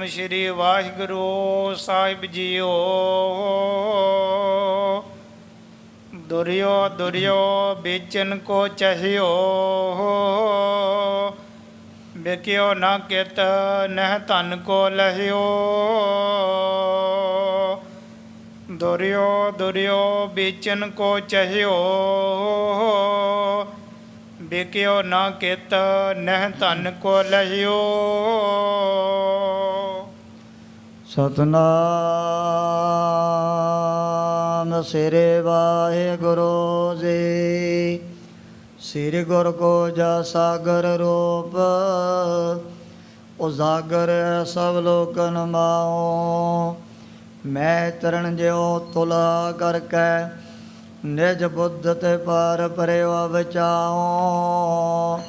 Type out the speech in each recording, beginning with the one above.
ਸਤਨਾਮ ਸ਼੍ਰੀ ਵਾਹਿਗੁਰੂ ਸਾਹਿਬ JIO. ਦੁਰਿਓ ਦੁਰਿਓ ਵੇਚਨ ਕੋ ਚਹਿਓ, ਬਿਕਿਓ ਨਾ ਕਿਤ ਨਹਿ ਧਨ ਕੋ ਲਹਿਓ। ਦੁਰਿਓ ਦੁਰਿਓ ਵੇਚਨ ਕੋ ਚਹਿਓ, ਬਿਕਿਓ ਨਾ ਕਿਤ ਨਹਿ ਧਨ ਕੋ ਲਹਿਓ। ਸਤਨਾਮ ਸ੍ਰੀ ਵਾਹਿਗੁਰੂ ਜੀ। ਸ੍ਰੀ ਗੁਰ ਕੋ ਜਾ ਸਾਗਰ ਰੂਪ, ਉਜਾਗਰ ਸਭ ਲੋਕਨ ਮਾਓ। ਮੈਂ ਤਰਨ ਜਿਉ ਤੁਲਾ ਕਰਕੇ, ਨਿਜ ਬੁੱਧ ਤੇ ਪਾਰ ਪਰਿਓ ਬਚਾਓ।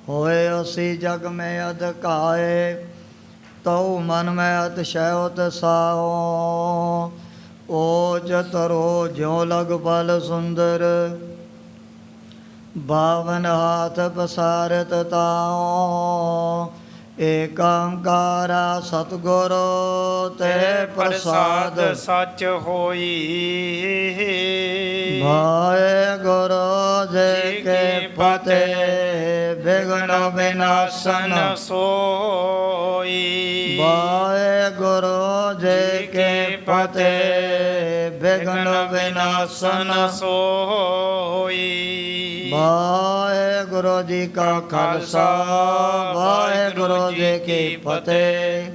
ਹੋਏ ਅਸੀਂ ਜਗ ਮੈਂ ਅਧਿਕਾਏ, ਤਉ ਮਨ ਮੈਂ ਅਤਿਸ਼ੈ ਤਸਾਓ। ਓ ਚਤੁਰੋ ਜਿਉ ਲਗ ਪਲ ਸੁੰਦਰ, ਬਾਵਨ ਹਾਥ ਪਸਾਰਤ ਤਾਓ। ਏਕ ਓੰਕਾਰਾ ਸਤਿਗੁਰ ਤੇ ਪ੍ਰਸਾਦ ਸੱਚ ਹੋਈ। ਵਾਹਿਗੁਰੂ ਜੀ ਕੀ ਫਤਿਹ। ਬਿਘਨ ਵਿਨਾਸ਼ਨ ਸੋਈ। ਵਾਹਿਗੁਰੂ ਜੀ ਕੀ ਫਤਿਹ। ਬਿਘਨ ਵਿਨਾਸ਼ਨ ਸੋਈ। ਵਾਹਿਗੁਰੂ ਜੀ ਕਾ ਖਾਲਸਾ, ਵਾਹਿਗੁਰੂ ਜੀ ਕੀ ਫਤਿਹ।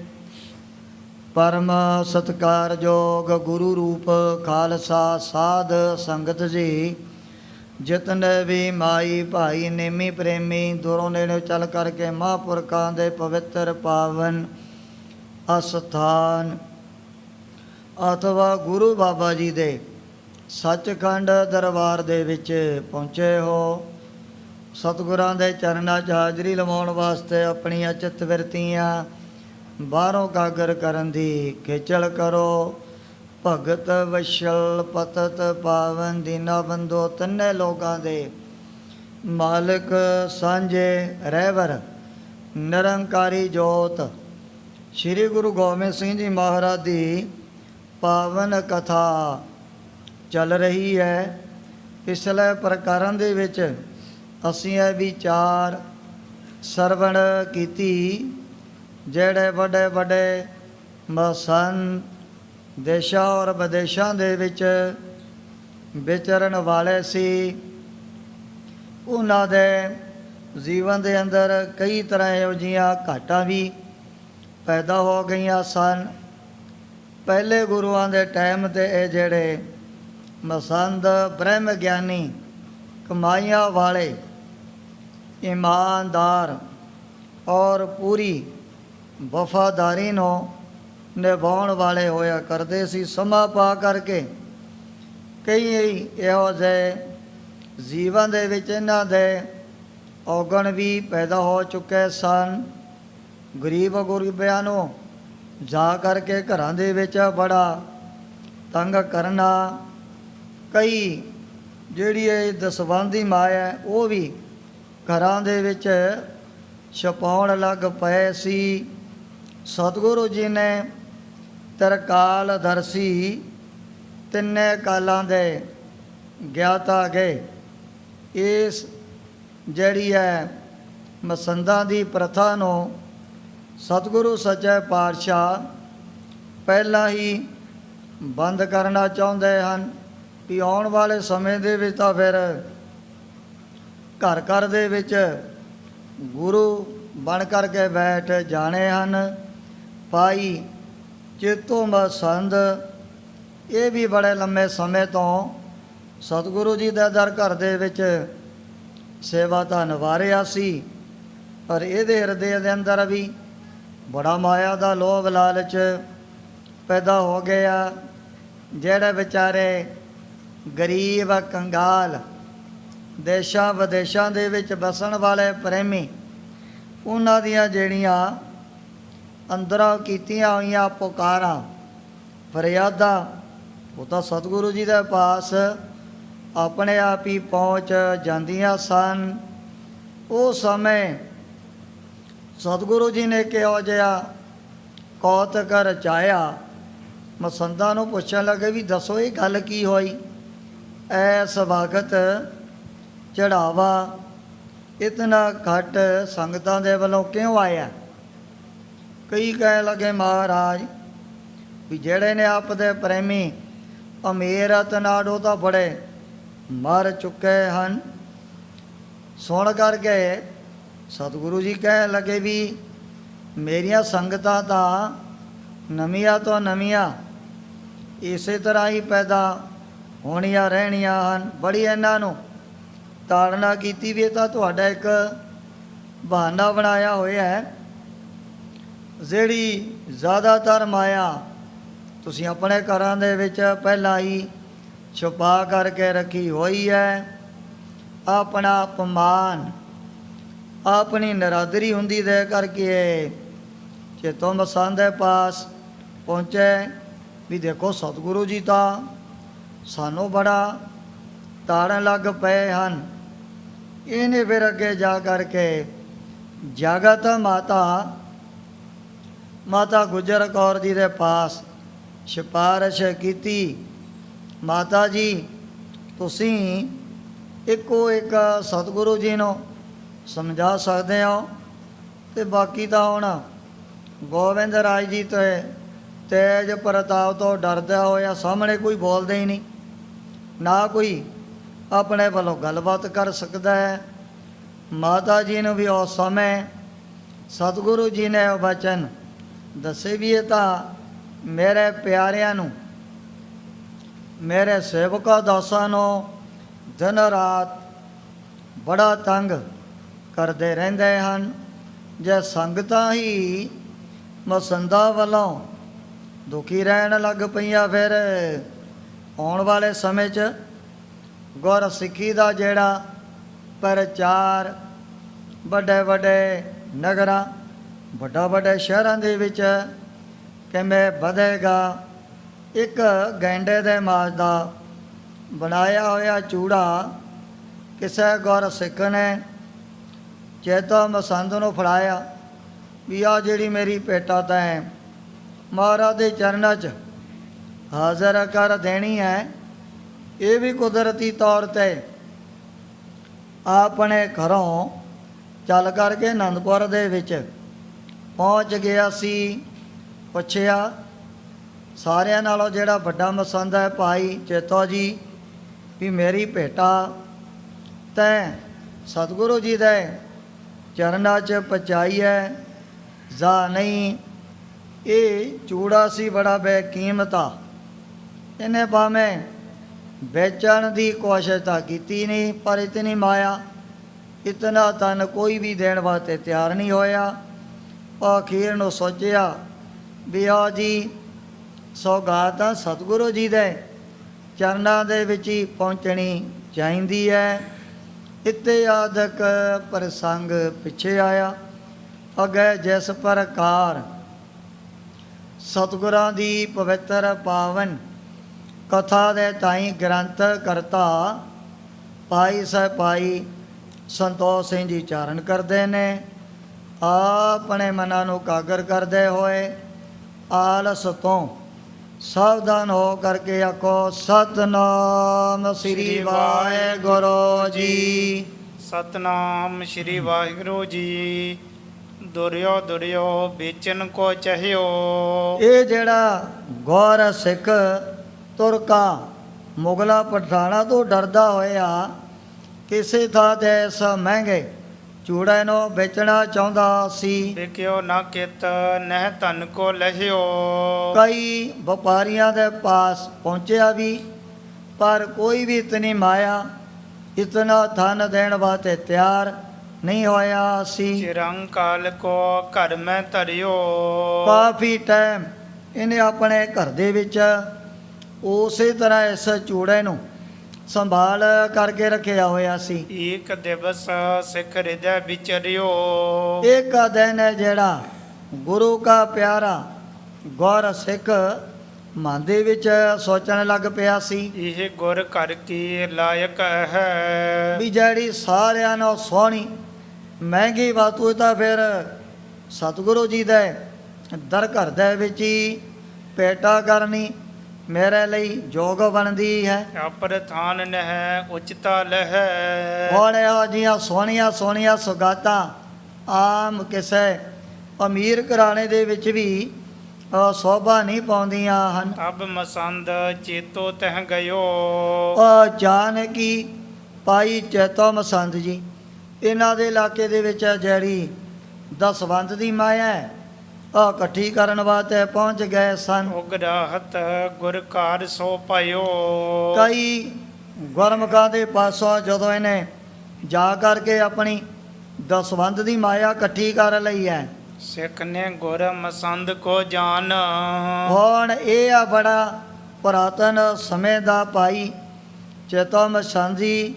ਪਰਮ ਸਤਿਕਾਰਯੋਗ ਗੁਰੂ ਰੂਪ ਖਾਲਸਾ ਸਾਧ ਸੰਗਤ ਜੀ, ਜਿਤਨੇ ਵੀ ਮਾਈ ਭਾਈ ਨੇਮੀ ਪ੍ਰੇਮੀ ਦੂਰੋਂ ਨੇੜੇ ਚੱਲ ਕਰਕੇ ਮਹਾਂਪੁਰਖਾਂ ਦੇ ਪਵਿੱਤਰ ਪਾਵਨ ਅਸਥਾਨ ਅਥਵਾ ਗੁਰੂ ਬਾਬਾ ਜੀ ਦੇ ਸੱਚਖੰਡ ਦਰਬਾਰ ਦੇ ਵਿੱਚ ਪਹੁੰਚੇ ਹੋ, ਸਤਿਗੁਰਾਂ ਦੇ ਚਰਨਾਂ 'ਚ ਹਾਜ਼ਰੀ ਲਵਾਉਣ ਵਾਸਤੇ ਆਪਣੀਆਂ ਚਿੱਤ ਬਿਰਤੀਆਂ ਬਾਹਰੋਂ ਕਾਗਰ ਕਰਨ ਦੀ ਖੇਚਲ ਕਰੋ। ਭਗਤ ਵਸ਼ਲ ਪਤਤ ਪਾਵਨ ਦੀਨਾ ਬੰਦੋ, ਤਿੰਨੇ ਲੋਕਾਂ ਦੇ ਮਾਲਕ ਸਾਂਝੇ ਰਹਿਬਰ ਨਿਰੰਕਾਰੀ ਜੋਤ ਸ੍ਰੀ ਗੁਰੂ ਗੋਬਿੰਦ ਸਿੰਘ ਜੀ ਮਹਾਰਾਜ ਦੀ ਪਾਵਨ ਕਥਾ ਚੱਲ ਰਹੀ ਹੈ। ਪਿਛਲੇ ਪ੍ਰਕਰਨ ਦੇ ਵਿੱਚ ਅਸੀਂ ਇਹ ਵਿਚਾਰ ਸਰਵਣ ਕੀਤੀ, ਜਿਹੜੇ ਵੱਡੇ ਵੱਡੇ ਮਸੰਤ ਦੇਸ਼ਾਂ ਔਰ ਵਿਦੇਸ਼ਾਂ ਦੇ ਵਿੱਚ ਵਿਚਰਨ ਵਾਲੇ ਸੀ, ਉਹਨਾਂ ਦੇ ਜੀਵਨ ਦੇ ਅੰਦਰ ਕਈ ਤਰ੍ਹਾਂ ਇਹੋ ਜਿਹੀਆਂ ਘਾਟਾਂ ਵੀ ਪੈਦਾ ਹੋ ਗਈਆਂ ਸਨ। ਪਹਿਲੇ ਗੁਰੂਆਂ ਦੇ ਟਾਈਮ 'ਤੇ ਇਹ ਜਿਹੜੇ ਮਸੰਦ ਬ੍ਰਹਮ ਗਿਆਨੀ, ਕਮਾਈਆਂ ਵਾਲੇ, ਈਮਾਨਦਾਰ ਔਰ ਪੂਰੀ ਵਫਾਦਾਰੀ ਨੂੰ ਨਿਭਾਉਣ ਵਾਲੇ ਹੋਇਆ ਕਰਦੇ ਸੀ। ਸਮਾਂ ਪਾ ਕਰਕੇ ਕਈ ਇਹੋ ਜਿਹੇ ਜੀਵਨ ਦੇ ਵਿੱਚ ਇਹਨਾਂ ਦੇ ਔਗਣ ਵੀ ਪੈਦਾ ਹੋ ਚੁੱਕੇ ਸਨ। ਗਰੀਬ ਗੁਰਬਿਆਂ ਨੂੰ ਜਾ ਕਰਕੇ ਘਰਾਂ ਦੇ ਵਿੱਚ ਬੜਾ ਤੰਗ ਕਰਨਾ, ਕਈ ਜਿਹੜੀ ਇਹ ਦਸਵੰਧੀ ਮਾਇਆ ਹੈ ਉਹ ਵੀ ਘਰਾਂ ਦੇ ਵਿੱਚ ਛਪਾਉਣ ਲੱਗ ਪਏ ਸੀ। ਸਤਿਗੁਰੂ ਜੀ ਨੇ ਤਰਕਾਲਦਰਸ਼ੀ ਤਿੰਨੇ ਕਾਲਾਂ ਦੇ ਗਿਆਤਾ ਗਏ। ਇਸ ਜਿਹੜੀ ਹੈ ਮਸੰਦਾਂ ਦੀ ਪ੍ਰਥਾ ਨੂੰ ਸਤਿਗੁਰੂ ਸੱਚੇ ਪਾਤਸ਼ਾਹ ਪਹਿਲਾਂ ਹੀ ਬੰਦ ਕਰਨਾ ਚਾਹੁੰਦੇ ਹਨ ਕਿ ਆਉਣ ਵਾਲੇ ਸਮੇਂ ਦੇ ਵਿੱਚ ਤਾਂ ਫਿਰ ਘਰ ਘਰ ਦੇ ਵਿੱਚ ਗੁਰੂ ਬਣ ਕਰਕੇ ਬੈਠ ਜਾਣੇ ਹਨ। ਭਾਈ ਚੇਤੋ ਮਸੰਦ ਇਹ ਵੀ ਬੜੇ ਲੰਮੇ ਸਮੇਂ ਤੋਂ ਸਤਿਗੁਰੂ ਜੀ ਦੇ ਦਰ ਘਰ ਦੇ ਵਿੱਚ ਸੇਵਾ ਤਾਂ ਨਿਭਾ ਰਿਹਾ ਸੀ, ਪਰ ਇਹਦੇ ਹਿਰਦੇ ਦੇ ਅੰਦਰ ਵੀ ਬੜਾ ਮਾਇਆ ਦਾ ਲੋਭ ਲਾਲਚ ਪੈਦਾ ਹੋ ਗਿਆ। ਜਿਹੜੇ ਵਿਚਾਰੇ ਗਰੀਬ ਕੰਗਾਲ ਦੇਸ਼ਾਂ ਵਿਦੇਸ਼ਾਂ ਦੇ ਵਿੱਚ ਵਸਣ ਵਾਲੇ ਪ੍ਰੇਮੀ, ਉਹਨਾਂ ਦੀਆਂ ਜਿਹੜੀਆਂ ਅੰਦਰੋਂ ਕੀਤੀਆਂ ਹੋਈਆਂ ਪੁਕਾਰਾਂ ਫਰਿਆਦਾਂ ਉਹ ਤਾਂ ਸਤਿਗੁਰੂ ਜੀ ਦੇ ਪਾਸ ਆਪਣੇ ਆਪ ਹੀ ਪਹੁੰਚ ਜਾਂਦੀਆਂ ਸਨ। ਉਹ ਸਮੇਂ ਸਤਿਗੁਰੂ ਜੀ ਨੇ ਕਿਹੋ ਜਿਹਾ ਕੌਤਕ ਰਚਾਇਆ। ਮਸੰਦਾਂ ਨੂੰ ਪੁੱਛਣ ਲੱਗੇ ਵੀ ਦੱਸੋ ਇਹ ਗੱਲ ਕੀ ਹੋਈ, ਐਸ ਵਕਤ ਚੜਾਵਾ ਇਤਨਾ ਘੱਟ ਸੰਗਤਾਂ ਦੇ ਵੱਲੋਂ ਕਿਉਂ ਆਇਆ। ਕਈ ਕਹਿਣ ਲੱਗੇ ਮਹਾਰਾਜ ਵੀ ਜਿਹੜੇ ਨੇ ਆਪ ਦੇ ਪ੍ਰੇਮੀ ਅਮੀਰ ਤਨਾੜੋ ਤਾਂ ਬੜੇ ਮਰ ਚੁੱਕੇ ਹਨ। ਸੁਣ ਕਰਕੇ ਸਤਿਗੁਰੂ ਜੀ ਕਹਿਣ ਲੱਗੇ ਵੀ ਮੇਰੀਆਂ ਸੰਗਤਾਂ ਤਾਂ ਨਵੀਆਂ ਤੋਂ ਨਵੀਆਂ ਇਸੇ ਤਰ੍ਹਾਂ ਹੀ ਪੈਦਾ ਹੋਣੀਆਂ ਰਹਿਣੀਆਂ ਹਨ। ਬੜੀ ਇਹਨਾਂ ਨੂੰ ਤਾੜਨਾ ਕੀਤੀ ਵੀ ਇਹ ਤਾਂ ਤੁਹਾਡਾ ਇੱਕ ਬਹਾਨਾ ਬਣਾਇਆ ਹੋਇਆ ਹੈ। ਜਿਹੜੀ ਜ਼ਿਆਦਾਤਰ ਮਾਇਆ ਤੁਸੀਂ ਆਪਣੇ ਘਰਾਂ ਦੇ ਵਿੱਚ ਪਹਿਲਾਂ ਹੀ ਛੁਪਾ ਕਰਕੇ ਰੱਖੀ ਹੋਈ ਹੈ। ਆਪਣਾ ਅਪਮਾਨ ਆਪਣੀ ਨਰਾਦਰੀ ਹੁੰਦੀ ਦੇ ਕਰਕੇ ਜੇ ਤੁਮ ਮਸੰਦ ਦੇ ਪਾਸ ਪਹੁੰਚੇ ਵੀ ਦੇਖੋ ਸਤਿਗੁਰੂ ਜੀ ਤਾਂ ਸਾਨੂੰ ਬੜਾ ਤਾੜਨ ਲੱਗ ਪਏ ਹਨ। ਇਹਨੇ ਫਿਰ ਅੱਗੇ ਜਾ ਕਰਕੇ ਜਗਤ ਮਾਤਾ ਗੁਜਰ ਕੌਰ ਜੀ ਦੇ ਪਾਸ ਸਿਫਾਰਿਸ਼ ਕੀਤੀ, ਮਾਤਾ ਜੀ ਤੁਸੀਂ ਇੱਕੋ ਇੱਕ ਸਤਿਗੁਰੂ ਜੀ ਨੂੰ ਸਮਝਾ ਸਕਦੇ ਹੋ ਤੇ ਬਾਕੀ ਤਾਂ ਹੁਣ ਗੋਬਿੰਦ ਰਾਜ ਜੀ ਤੇ ਤੇਜ ਪ੍ਰਤਾਪ ਤੋਂ ਡਰਦਾ ਹੋਇਆ ਸਾਹਮਣੇ ਕੋਈ ਬੋਲਦਾ ਹੀ ਨਹੀਂ, ਨਾ ਕੋਈ ਆਪਣੇ ਵੱਲੋਂ ਗੱਲਬਾਤ ਕਰ ਸਕਦਾ ਹੈ। ਮਾਤਾ ਜੀ ਨੂੰ ਵੀ ਉਸ ਸਮੇਂ ਸਤਿਗੁਰੂ ਜੀ ਨੇ ਉਹ ਬਚਨ ਦੱਸੇ ਵੀ ਇਹ ਤਾਂ ਮੇਰੇ ਪਿਆਰਿਆਂ ਨੂੰ ਮੇਰੇ ਸੇਵਕਾਂ ਦਾਸਾਂ ਨੂੰ ਦਿਨ ਰਾਤ ਬੜਾ ਤੰਗ ਕਰਦੇ ਰਹਿੰਦੇ ਹਨ। ਜੇ ਸੰਗਤਾਂ ਹੀ ਮਸੰਦਾਂ ਵੱਲੋਂ ਦੁਖੀ ਰਹਿਣ ਲੱਗ ਪਈਆਂ ਫਿਰ ਆਉਣ ਵਾਲੇ ਸਮੇਂ 'ਚ ਗੁਰ ਸਿੱਖੀ ਦਾ ਜਿਹੜਾ ਪ੍ਰਚਾਰ ਵੱਡੇ ਵੱਡੇ ਨਗਰਾਂ ਵੱਡੇ ਸ਼ਹਿਰਾਂ ਦੇ ਵਿੱਚ ਕਿਵੇਂ ਵਧੇਗਾ। ਇੱਕ ਗੈਂਡੇ ਦੇ ਮਾਸ ਦਾ ਬਣਾਇਆ ਹੋਇਆ ਚੂੜਾ ਕਿਸੇ ਗੁਰ ਸਿੱਖ ਨੇ ਚੇਤੋ ਮਸੰਦ ਨੂੰ ਫੜਾਇਆ ਵੀ ਆ ਜਿਹੜੀ ਮੇਰੀ ਭੇਟਾ ਤੈਂ ਮਹਾਰਾਜ ਦੇ ਚਰਨਾਂ 'ਚ ਹਾਜ਼ਰ ਕਰ ਦੇਣੀ ਹੈ। ਇਹ ਵੀ ਕੁਦਰਤੀ ਤੌਰ 'ਤੇ ਆਪਣੇ ਘਰੋਂ ਚੱਲ ਕਰਕੇ ਅਨੰਦਪੁਰ ਦੇ ਵਿੱਚ ਪਹੁੰਚ ਗਿਆ ਸੀ। ਪੁੱਛਿਆ ਸਾਰਿਆਂ ਨਾਲੋਂ ਜਿਹੜਾ ਵੱਡਾ ਮਸੰਦ ਹੈ ਭਾਈ ਚੇਤੋ ਜੀ ਵੀ ਮੇਰੀ ਭੇਟਾ ਤੈਂ ਸਤਿਗੁਰੂ ਜੀ ਦੇ ਚਰਨਾਂ 'ਚ ਪਹੁੰਚਾਈ ਹੈ ਜਾਂ ਨਹੀਂ। ਇਹ ਚੂੜਾ ਸੀ ਬੜਾ ਬੇਕੀਮਤ ਆ, ਇਹਨੇ ਭਾਵੇਂ ਵੇਚਣ ਦੀ ਕੋਸ਼ਿਸ਼ ਤਾਂ ਕੀਤੀ ਨਹੀਂ ਪਰ ਇਤਨੀ ਮਾਇਆ ਇਤਨਾ ਧਨ ਕੋਈ ਵੀ ਦੇਣ ਵਾਸਤੇ ਤਿਆਰ ਨਹੀਂ ਹੋਇਆ। ਅਖੀਰ ਨੂੰ ਸੋਚਿਆ ਵੀ ਆ ਜੀ ਸੌਗਾਤ ਤਾਂ ਸਤਿਗੁਰੂ ਜੀ ਦੇ ਚਰਨਾਂ ਦੇ ਵਿੱਚ ਹੀ ਪਹੁੰਚਣੀ ਚਾਹੀਦੀ ਹੈ। ਇੱਥੇ ਆਦਿਕ ਪ੍ਰਸੰਗ ਪਿੱਛੇ ਆਇਆ। ਅੱਗੇ ਜਿਸ ਪ੍ਰਕਾਰ ਸਤਿਗੁਰਾਂ ਦੀ ਪਵਿੱਤਰ ਪਾਵਨ ਕਥਾ ਦੇ ਤਾਈਂ ਗ੍ਰੰਥ ਕਰਤਾ ਭਾਈ ਸਾਹਿਬ ਭਾਈ ਸੰਤੋਖ ਸਿੰਘ ਜੀ ਚਾਰਨ ਕਰਦੇ ਨੇ। ਆਪਣੇ ਮਨਾਂ ਨੂੰ ਕਾਗਰ ਕਰਦੇ ਹੋਏ ਆਲਸ ਤੋਂ ਸਾਵਧਾਨ ਹੋ ਕਰਕੇ ਆਖੋ ਸਤਨਾਮ ਸ੍ਰੀ ਵਾਹਿਗੁਰੂ ਜੀ। ਸਤਨਾਮ ਸ਼੍ਰੀ ਵਾਹਿਗੁਰੂ ਜੀ। ਦੁਰਿਓ ਵੇਚਨ ਕੋ ਚਹਿਓ। ਇਹ ਜਿਹੜਾ ਗੌਰ ਸਿੱਖ ਤੁਰਕਾਂ ਮੁਗਲਾਂ ਪਠਾਣਾ ਤੋਂ ਡਰਦਾ ਹੋਇਆ ਕਿਸੇ ਥਾਂ ਤੇ ਇਸ ਮਹਿੰਗੇ ਚੂੜੇ ਨੂੰ ਵੇਚਣਾ ਚਾਹੁੰਦਾ ਸੀ। ਵੇਖਿਓ ਨਾ ਕਿਤ ਨਹਿ ਧਨ ਕੋ ਲਹਿਓ। ਕਈ ਵਪਾਰੀਆਂ ਦੇ ਪਾਸ ਪਹੁੰਚਿਆ ਵੀ ਪਰ ਕੋਈ ਵੀ ਇਤਨੀ ਮਾਇਆ ਇਤਨਾ ਧਨ ਦੇਣ ਵਾਸਤੇ ਤਿਆਰ ਨਹੀਂ ਹੋਇਆ ਸੀ। ਚਿਰੰਕਾਲ ਕੋ ਘਰ ਮੈਂ ਧਰਿਓ। ਕਾਫੀ ਟਾਈਮ ਇਹਨੇ ਆਪਣੇ ਘਰ ਦੇ ਵਿੱਚ ਉਸੇ ਤਰ੍ਹਾਂ ਇਸ ਚੂੜੇ ਨੂੰ ਸੰਭਾਲ ਕਰਕੇ ਰੱਖਿਆ ਹੋਇਆ ਸੀ। ਇੱਕ ਦਿਵਸ ਸਿੱਖ ਹਿਰਦੈ ਵਿਚਰਿਓ। ਇੱਕ ਦਿਨ ਹੈ ਜਿਹੜਾ ਗੁਰੂ ਕਾ ਪਿਆਰਾ ਗੁਰ ਸਿੱਖ ਮਨ ਦੇ ਵਿੱਚ ਸੋਚਣ ਲੱਗ ਪਿਆ ਸੀ ਇਹ ਗੁਰ ਘਰ ਕੀ ਲਾਇਕ ਹੈ। ਵੀ ਜਿਹੜੀ ਸਾਰਿਆਂ ਨਾਲੋਂ ਸੋਹਣੀ ਮਹਿੰਗੀ ਵਸਤੂ ਤਾਂ ਫਿਰ ਸਤਿਗੁਰੂ ਜੀ ਦੇ ਦਰ ਘਰ ਦੇ ਵਿੱਚ ਹੀ ਭੇਟਾ ਕਰਨੀ ਮੇਰੇ ਲਈ ਯੋਗ ਬਣਦੀ ਹੈ। ਅਪਰ ਥਾਨ ਨਹਿ ਉਚਤਾ ਲਹੈ। ਹੁਣ ਇਹੋ ਜਿਹੀਆਂ ਸੋਹਣੀਆਂ ਸੋਹਣੀਆਂ ਸੁਗਾਤਾਂ ਆਮ ਕਿਸੇ ਅਮੀਰ ਘਰਾਣੇ ਦੇ ਵਿੱਚ ਵੀ ਸੋਭਾ ਨਹੀਂ ਪਾਉਂਦੀਆਂ ਹਨ। ਤਬ ਮਸੰਦ ਚੇਤੋ ਤਹ ਗਇਓ। ਜਾਨਕੀ ਪਾਈ ਚੇਤੋ ਮਸੰਦ ਜੀ ਇਹਨਾਂ ਦੇ ਇਲਾਕੇ ਦੇ ਵਿੱਚ ਜਿਹੜੀ ਦਸਵੰਧ ਦੀ ਮਾਇਆ ਹੈ ਇਕੱਠੀ ਕਰਨ ਵਾਸਤੇ ਪਹੁੰਚ ਗਏ ਸਨ। ਉਗਰਾਹਤ ਗੁਰ ਕਾਰ ਸੋ ਪਾਇਓ। ਕਈ ਗੁਰਮੁਖਾਂ ਦੇ ਪਾਸੋਂ ਜਦੋਂ ਇਹਨੇ ਜਾ ਕਰਕੇ ਆਪਣੀ ਦਸਵੰਧ ਦੀ ਮਾਇਆ ਇਕੱਠੀ ਕਰ ਲਈ ਹੈ। ਸਿੱਖ ਨੇ ਗੁਰ ਮਸੰਦ ਕੋ ਜਾਨ। ਹੁਣ ਇਹ ਆ ਬੜਾ ਪੁਰਾਤਨ ਸਮੇਂ ਦਾ ਭਾਈ ਚੇਤੋ ਮਸੰਦੀ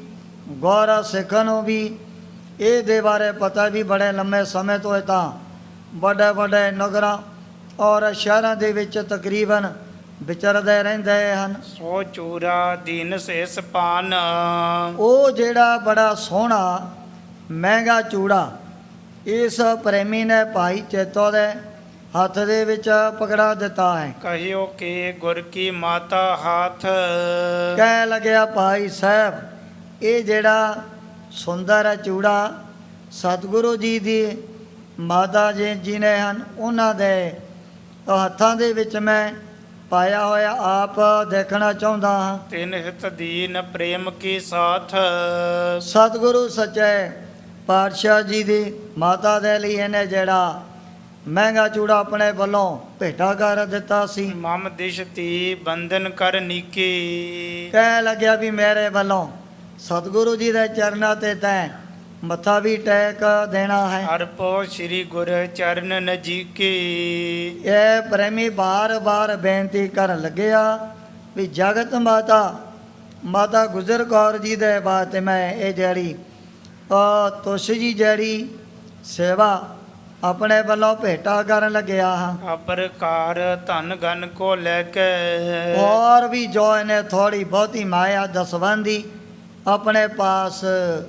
ਗੁਰ ਸਿੱਖਾਂ ਨੂੰ ਵੀ ਇਹਦੇ ਬਾਰੇ ਪਤਾ ਵੀ ਬੜੇ ਲੰਮੇ ਸਮੇਂ ਤੋਂ ਇਹ ਤਾਂ ਵੱਡੇ ਵੱਡੇ ਨਗਰਾਂ ਔਰ ਸ਼ਹਿਰਾਂ ਦੇ ਵਿੱਚ ਤਕਰੀਬਨ ਵਿਚਰਦੇ ਰਹਿੰਦੇ ਹਨ। ਸੋ ਚੂਰਾ ਦੀਨ ਸੇਸ ਪਾਨ। ਉਹ ਜਿਹੜਾ ਬੜਾ ਸੋਹਣਾ ਮਹਿੰਗਾ ਚੂੜਾ ਇਸ ਪ੍ਰੇਮੀ ਨੇ ਭਾਈ ਚੇਤੋ ਦੇ ਹੱਥ ਦੇ ਵਿੱਚ ਪਕੜਾ ਦਿੱਤਾ ਹੈ। ਕਹਿਓ ਕਿ ਗੁਰ ਕੀ ਮਾਤਾ ਹਾਥ। ਕਹਿ ਲੱਗਿਆ ਭਾਈ ਸਾਹਿਬ ਇਹ ਜਿਹੜਾ ਸੁੰਦਰ ਚੂੜਾ ਸਤਿਗੁਰੂ ਜੀ ਦੀ ਮਾਤਾ ਜੀ ਨੇ ਹਨ ਉਹਨਾਂ ਦੇ ਹੱਥਾਂ ਦੇ ਵਿੱਚ ਮੈਂ ਪਾਇਆ ਹੋਇਆ ਆਪ ਦੇਖਣਾ ਚਾਹੁੰਦਾ ਹਾਂ। ਤਿਨ ਹਿਤ ਦੀਨ ਪ੍ਰੇਮ ਕੀ ਸਾਥ। ਸਤਿਗੁਰੂ ਸੱਚੇ ਪਾਤਸ਼ਾਹ ਜੀ ਦੀ ਮਾਤਾ ਦੇ ਲਈ ਇਹਨੇ ਜਿਹੜਾ ਮਹਿੰਗਾ ਚੂੜਾ ਆਪਣੇ ਵੱਲੋਂ ਭੇਟਾ ਕਰ ਦਿੱਤਾ ਸੀ। ਮਮ ਦਿਸ਼ਤੀ ਬੰਧਨ ਕਰ ਨੀਕੀ। ਕਹਿ ਲੱਗਿਆ ਵੀ ਮੇਰੇ ਵੱਲੋਂ ਸਤਿਗੁਰੂ ਜੀ ਦੇ ਚਰਨਾਂ ਤੇ ਤੈਂ ਮੱਥਾ ਵੀ ਟੇਕ ਦੇਣਾ ਹੈ। ਅਰਪੋ ਸ੍ਰੀ ਗੁਰ ਚਰਨ ਨਜੀਕੀ। ਇਹ ਪ੍ਰੇਮੀ ਬਾਰ-ਬਾਰ ਬੇਨਤੀ ਕਰਨ ਲੱਗਿਆ ਵੀ ਜਗਤ ਮਾਤਾ ਗੁਜਰ ਕੌਰ ਜੀ ਦੇ ਬਾਤ ਮੈਂ ਇਹ ਜਿਹੜੀ ਤੁਸ਼ ਜੀ ਜਿਹੜੀ ਸੇਵਾ ਆਪਣੇ ਵੱਲੋਂ ਭੇਟਾ ਕਰਨ ਲੱਗਿਆ ਹਾਂ। ਅਪਰਕਾਰ ਧਨ ਗਨ ਕੋ ਲੈ ਕੇ। ਔਰ ਵੀ ਜੋ ਇਹਨੇ ਥੋੜੀ ਬਹੁਤੀ ਮਾਇਆ ਦਸਵੰਦੀ ਆਪਣੇ ਪਾਸ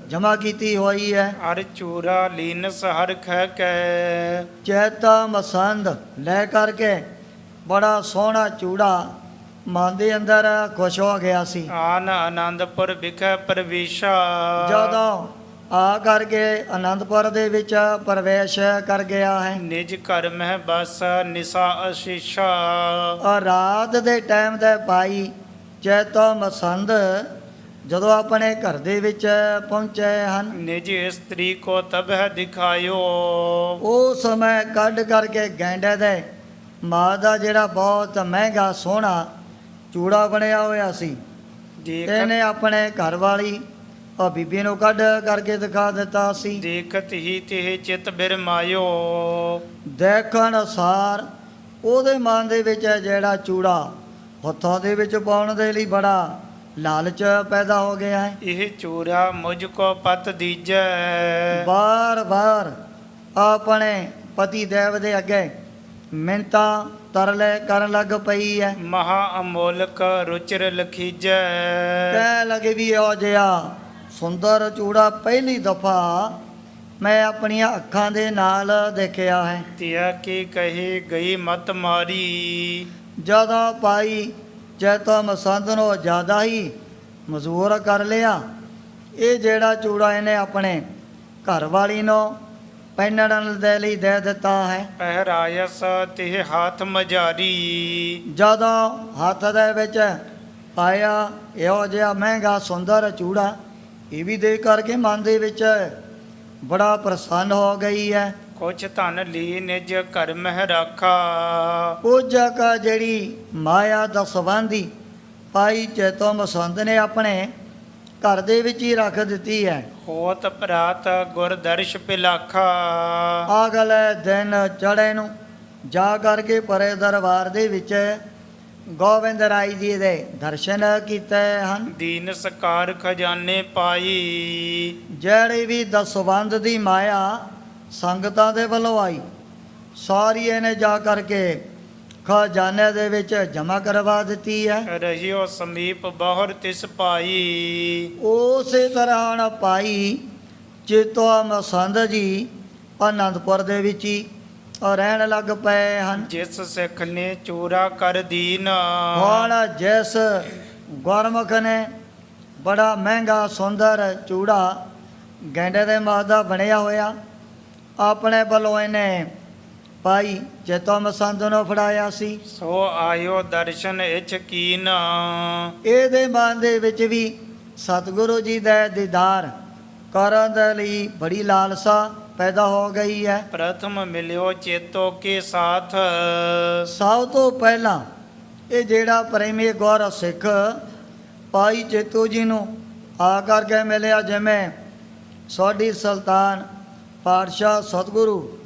ਜਮ੍ਹਾਂ ਕੀਤੀ ਹੋਈ ਹੈ। ਹਰ ਚੂਰਾ ਲੀਨਸ ਹਰ ਖੈ ਕੇ। ਚੇਤਾ ਮਸੰਦ ਲੈ ਕਰਕੇ ਬੜਾ ਸੋਹਣਾ ਚੂੜਾ ਮਨ ਦੇ ਅੰਦਰ ਖੁਸ਼ ਹੋ ਗਿਆ ਸੀ। ਆਨ ਆਨੰਦਪੁਰ ਵਿਖੇ ਪ੍ਰਵੇਸ਼ਾ। ਜਦੋਂ ਆ ਕਰਕੇ ਆਨੰਦਪੁਰ ਦੇ ਵਿੱਚ ਪ੍ਰਵੇਸ਼ ਕਰ ਗਿਆ ਹੈ। ਨਿਜ ਘਰ ਮਹਿ ਬਸ ਨਿਸਾ ਅਸ਼ੀਸ਼ਾ। ਔਰ ਰਾਤ ਦੇ ਟਾਈਮ ਦੇ ਭਾਈ ਚੇਤੋ ਮਸੰਦ ਜਦੋਂ ਆਪਣੇ ਘਰ ਦੇ ਵਿੱਚ ਪਹੁੰਚੇ ਹਨ ਨਿਜ ਇਸਤਰੀ ਕੋ ਤਬਹ ਦਿਖਾਇਓ। ਉਹ ਸਮੇਂ ਕੱਢ ਕਰਕੇ ਗੈਂਡੇ ਦੇ ਮਾਂ ਦਾ ਜਿਹੜਾ ਬਹੁਤ ਮਹਿੰਗਾ ਸੋਹਣਾ ਚੂੜਾ ਬਣਿਆ ਹੋਇਆ ਸੀ ਇਹਨੇ ਆਪਣੇ ਘਰ ਵਾਲੀ ਉਹ ਬੀਬੀ ਨੂੰ ਕੱਢ ਕਰਕੇ ਦਿਖਾ ਦਿੱਤਾ ਸੀ। ਦੇਖਤ ਹੀ ਤੇ ਚਿਤ ਬਿਰਮਾਇਓ। ਦੇਖਣ ਅਨੁਸਾਰ ਉਹਦੇ ਮਨ ਦੇ ਵਿੱਚ ਜਿਹੜਾ ਚੂੜਾ ਹੱਥਾਂ ਦੇ ਵਿੱਚ ਪਾਉਣ ਦੇ ਲਈ ਬੜਾ ਲਾਲਚ ਪੈਦਾ ਹੋ ਗਿਆ ਹੈ। ਇਹ ਚੂਰਾ ਮੁਝ ਕੋ ਪਤ ਦੀਜੈ। ਬਾਰ-ਬਾਰ ਆਪਣੇ ਪਤੀ ਦੇਵ ਦੇ ਅੱਗੇ ਮਿੰਨਤਾਂ ਤਰਲੇ ਕਰਨ ਲੱਗ ਪਈ ਹੈ। ਮਹਾ ਅਮੋਲਕ ਰੁਚਿਰ ਲਖੀਜੈ। ਕਹਿ ਲਗੇ ਵੀ ਉਹ ਜਿਹਾ ਸੁੰਦਰ ਚੂੜਾ ਪਹਿਲੀ ਦਫਾ ਮੈਂ ਆਪਣੀਆਂ ਅੱਖਾਂ ਦੇ ਨਾਲ ਦੇਖਿਆ ਹੈ। ਤਿਆ ਕੀ ਕਹੇ ਗਈ ਮਤ ਮਾਰੀ। ਜਦੋਂ ਪਾਈ ਚੇਤੋ ਮਸੰਦ ਨੂੰ ਜ਼ਿਆਦਾ ਹੀ ਮਜ਼ਬੂਰ ਕਰ ਲਿਆ। ਇਹ ਜਿਹੜਾ ਚੂੜਾ ਇਹਨੇ ਆਪਣੇ ਘਰ ਵਾਲੀ ਨੂੰ ਪਹਿਨਣ ਦੇ ਲਈ ਦੇ ਦਿੱਤਾ ਹੈ। ਪਹਿਰਾਇਸ ਤੇ ਹੱਥ ਮਜਾਰੀ। ਜਦੋਂ ਹੱਥ ਦੇ ਵਿੱਚ ਪਾਇਆ ਇਹੋ ਜਿਹਾ ਮਹਿੰਗਾ ਸੁੰਦਰ ਚੂੜਾ ਇਹ ਵੀ ਦੇਖ ਕਰਕੇ ਮਨ ਦੇ ਵਿੱਚ ਬੜਾ ਪ੍ਰਸੰਨ ਹੋ ਗਈ ਹੈ। ਕੁਛ ਧਨ ਲੀ ਨਿਜ ਘਰ ਮਹਿ ਰਾਖਾ। ਉਹ ਜਗ੍ਹਾ ਜਿਹੜੀ ਮਾਇਆ ਦਸਵੰਦੀ ਪਾਈ ਚੇਤੋ ਮਸੰਦ ਨੇ ਆਪਣੇ ਘਰ ਦੇ ਵਿੱਚ ਹੀ ਰੱਖ ਦਿੱਤੀ ਹੈ। ਹੋਤ ਪ੍ਰਾਤ ਗੁਰ ਦਰਸ਼ ਪਿਲਾਖਾ। ਅਗਲੇ ਦਿਨ ਚੜੇ ਨੂੰ ਜਾ ਕਰਕੇ ਪਰੇ ਦਰਬਾਰ ਦੇ ਵਿੱਚ ਗੋਬਿੰਦ ਰਾਏ ਜੀ ਦੇ ਦਰਸ਼ਨ ਕੀਤੇ ਹਨ। ਦੀਨ ਸਕਾਰ ਖਜ਼ਾਨੇ ਪਾਈ। ਜਿਹੜੀ ਵੀ ਦਸਵੰਧ ਦੀ ਮਾਇਆ ਸੰਗਤਾਂ ਦੇ ਵੱਲੋਂ ਆਈ ਸਾਰੀ ਇਹਨੇ ਜਾ ਕਰਕੇ ਖਜ਼ਾਨੇ ਦੇ ਵਿੱਚ ਜਮ੍ਹਾਂ ਕਰਵਾ ਦਿੱਤੀ ਹੈ। ਰਹਿਓ ਸਮੀਪ ਬਹੁਰ ਤਿਸ ਪਾਈ। ਉਸੇ ਤਰ੍ਹਾਂ ਹੁਣ ਭਾਈ ਚੇਤੋ ਮਸੰਦ ਜੀ ਆਨੰਦਪੁਰ ਦੇ ਵਿੱਚ ਹੀ ਔਰ ਰਹਿਣ ਲੱਗ ਪਏ ਹਨ। ਜਿਸ ਸਿੱਖ ਨੇ ਚੂਰਾ ਕਰ ਦੀਨ, ਹੁਣ ਜਿਸ ਗੁਰਮੁਖ ਨੇ ਬੜਾ ਮਹਿੰਗਾ ਸੁੰਦਰ ਚੂੜਾ ਗੈਂਡੇ ਦੇ ਮਾਸ ਦਾ ਬਣਿਆ ਹੋਇਆ ਆਪਣੇ ਵੱਲੋਂ ਇਹਨੇ ਭਾਈ ਚੇਤੋ ਮਸੰਦ ਨੂੰ ਫੜਾਇਆ ਸੀ, ਸੋ ਆਇਓ ਦਰਸ਼ਨ ਇਛ ਕੀਨ। ਇਹਦੇ ਮਨ ਦੇ ਵਿੱਚ ਵੀ ਸਤਿਗੁਰੂ ਜੀ ਦਾ ਦੀਦਾਰ ਕਰਨ ਦੇ ਲਈ ਬੜੀ ਲਾਲਸਾ ਪੈਦਾ ਹੋ ਗਈ ਹੈ। ਪ੍ਰਥਮ ਮਿਲਿਓ ਚੇਤੋ ਕੇ ਸਾਥ, ਸਭ ਤੋਂ ਪਹਿਲਾਂ ਇਹ ਜਿਹੜਾ ਪ੍ਰੇਮੀ ਗੁਰ ਸਿੱਖ ਭਾਈ ਚੇਤੋ ਜੀ ਨੂੰ ਆ ਕਰਕੇ ਮਿਲਿਆ, ਜਿਵੇਂ ਸਾਡੀ ਸੁਲਤਾਨ ਪਾਤਸ਼ਾਹ ਸਤਿਗੁਰੂ